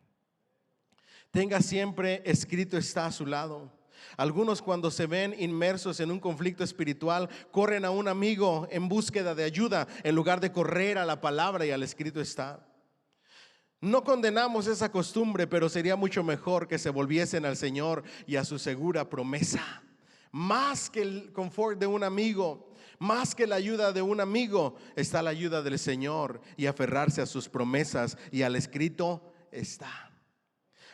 Tenga siempre escrito está a su lado. Algunos, cuando se ven inmersos en un conflicto espiritual, corren a un amigo en búsqueda de ayuda en lugar de correr a la palabra y al escrito está. No condenamos esa costumbre, pero sería mucho mejor que se volviesen al Señor y a su segura promesa. Más que el confort de un amigo, más que la ayuda de un amigo, está la ayuda del Señor y aferrarse a sus promesas y al escrito está.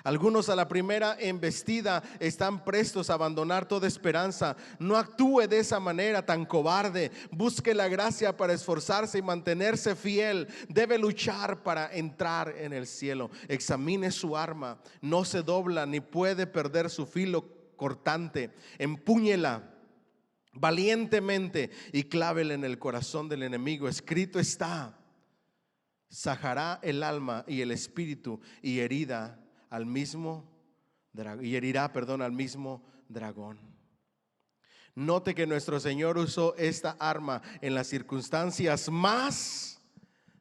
Algunos, a la primera embestida, están prestos a abandonar toda esperanza. No actúe de esa manera tan cobarde. Busque la gracia para esforzarse y mantenerse fiel. Debe luchar para entrar en el cielo. Examine su arma. No se dobla ni puede perder su filo cortante. Empúñela valientemente y clávela en el corazón del enemigo. Escrito está: sajará el alma y el espíritu y herirá al mismo dragón. Note que nuestro Señor usó esta arma en las circunstancias más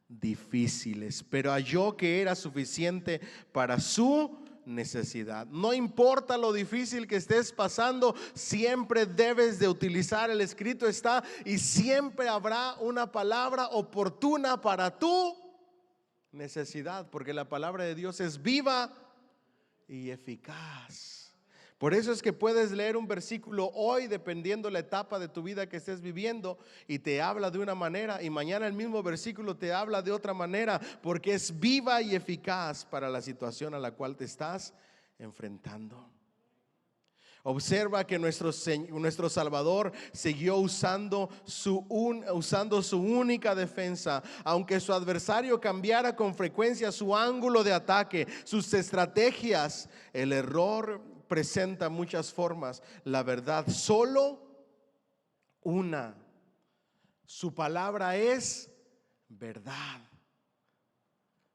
difíciles, pero halló que era suficiente para su necesidad. No importa lo difícil que estés pasando, siempre debes de utilizar el escrito está, y siempre habrá una palabra oportuna para tu necesidad, porque la palabra de Dios es viva y eficaz. Por eso es que puedes leer un versículo hoy, dependiendo la etapa de tu vida que estés viviendo, y te habla de una manera, y mañana el mismo versículo te habla de otra manera, porque es viva y eficaz para la situación a la cual te estás enfrentando. Observa que nuestro Salvador siguió usando su única defensa. Aunque su adversario cambiara con frecuencia su ángulo de ataque, sus estrategias, el error presenta muchas formas, la verdad solo una. Su palabra es verdad.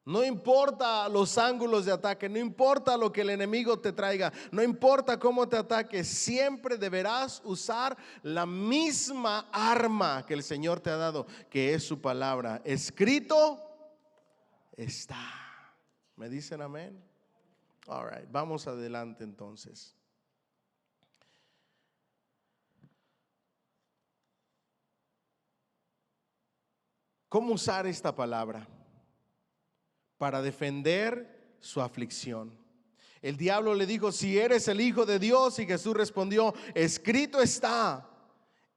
No importa los ángulos de ataque, no importa lo que el enemigo te traiga, no importa cómo te ataque, siempre deberás usar la misma arma que el Señor te ha dado, que es su palabra. Escrito está. ¿Me dicen amén? All right, vamos adelante entonces. ¿Cómo usar esta palabra para defender su aflicción? El diablo le dijo: si eres el Hijo de Dios, y Jesús respondió: escrito está.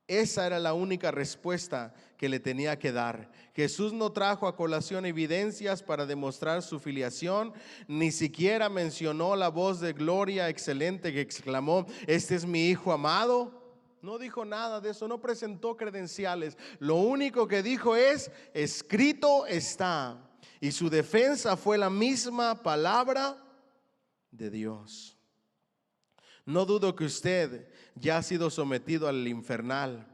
Esa era la única respuesta que le tenía que dar. Jesús no trajo a colación evidencias para demostrar su filiación, ni siquiera mencionó la voz de gloria excelente que exclamó: este es mi Hijo amado. No dijo nada de eso, no presentó credenciales. Lo único que dijo es: escrito está. Y su defensa fue la misma palabra de Dios. No dudo que usted ya ha sido sometido al infernal.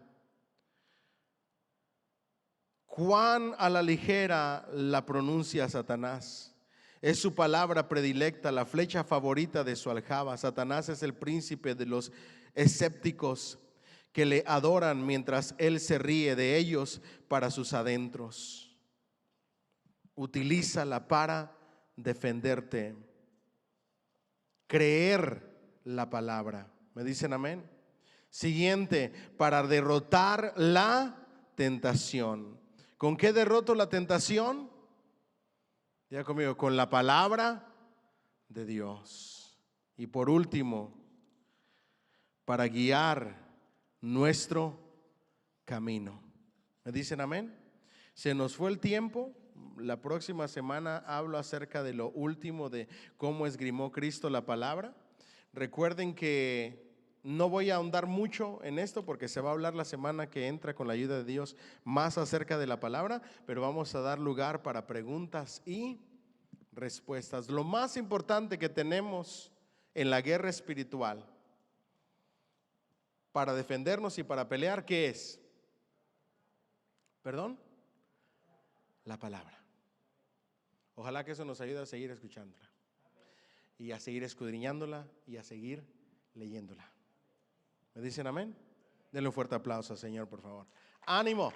Cuán a la ligera la pronuncia Satanás. Es su palabra predilecta, la flecha favorita de su aljaba. Satanás es el príncipe de los escépticos que le adoran mientras él se ríe de ellos para sus adentros. Utilízala para defenderte. Creer la palabra. ¿Me dicen amén? Siguiente, para derrotar la tentación. ¿Con qué derroto la tentación? Ya conmigo, con la palabra de Dios. Y por último, para guiar nuestro camino. ¿Me dicen amén? Se nos fue el tiempo. La próxima semana hablo acerca de lo último, de cómo esgrimó Cristo la palabra. Recuerden que no voy a ahondar mucho en esto, porque se va a hablar la semana que entra, con la ayuda de Dios, más acerca de la palabra, pero vamos a dar lugar para preguntas y respuestas. Lo más importante que tenemos en la guerra espiritual para defendernos y para pelear, ¿qué es? ¿Perdón? La palabra. Ojalá que eso nos ayude a seguir escuchándola, y a seguir escudriñándola, y a seguir leyéndola. ¿Me dicen amén? Denle un fuerte aplauso al Señor, por favor. ¡Ánimo!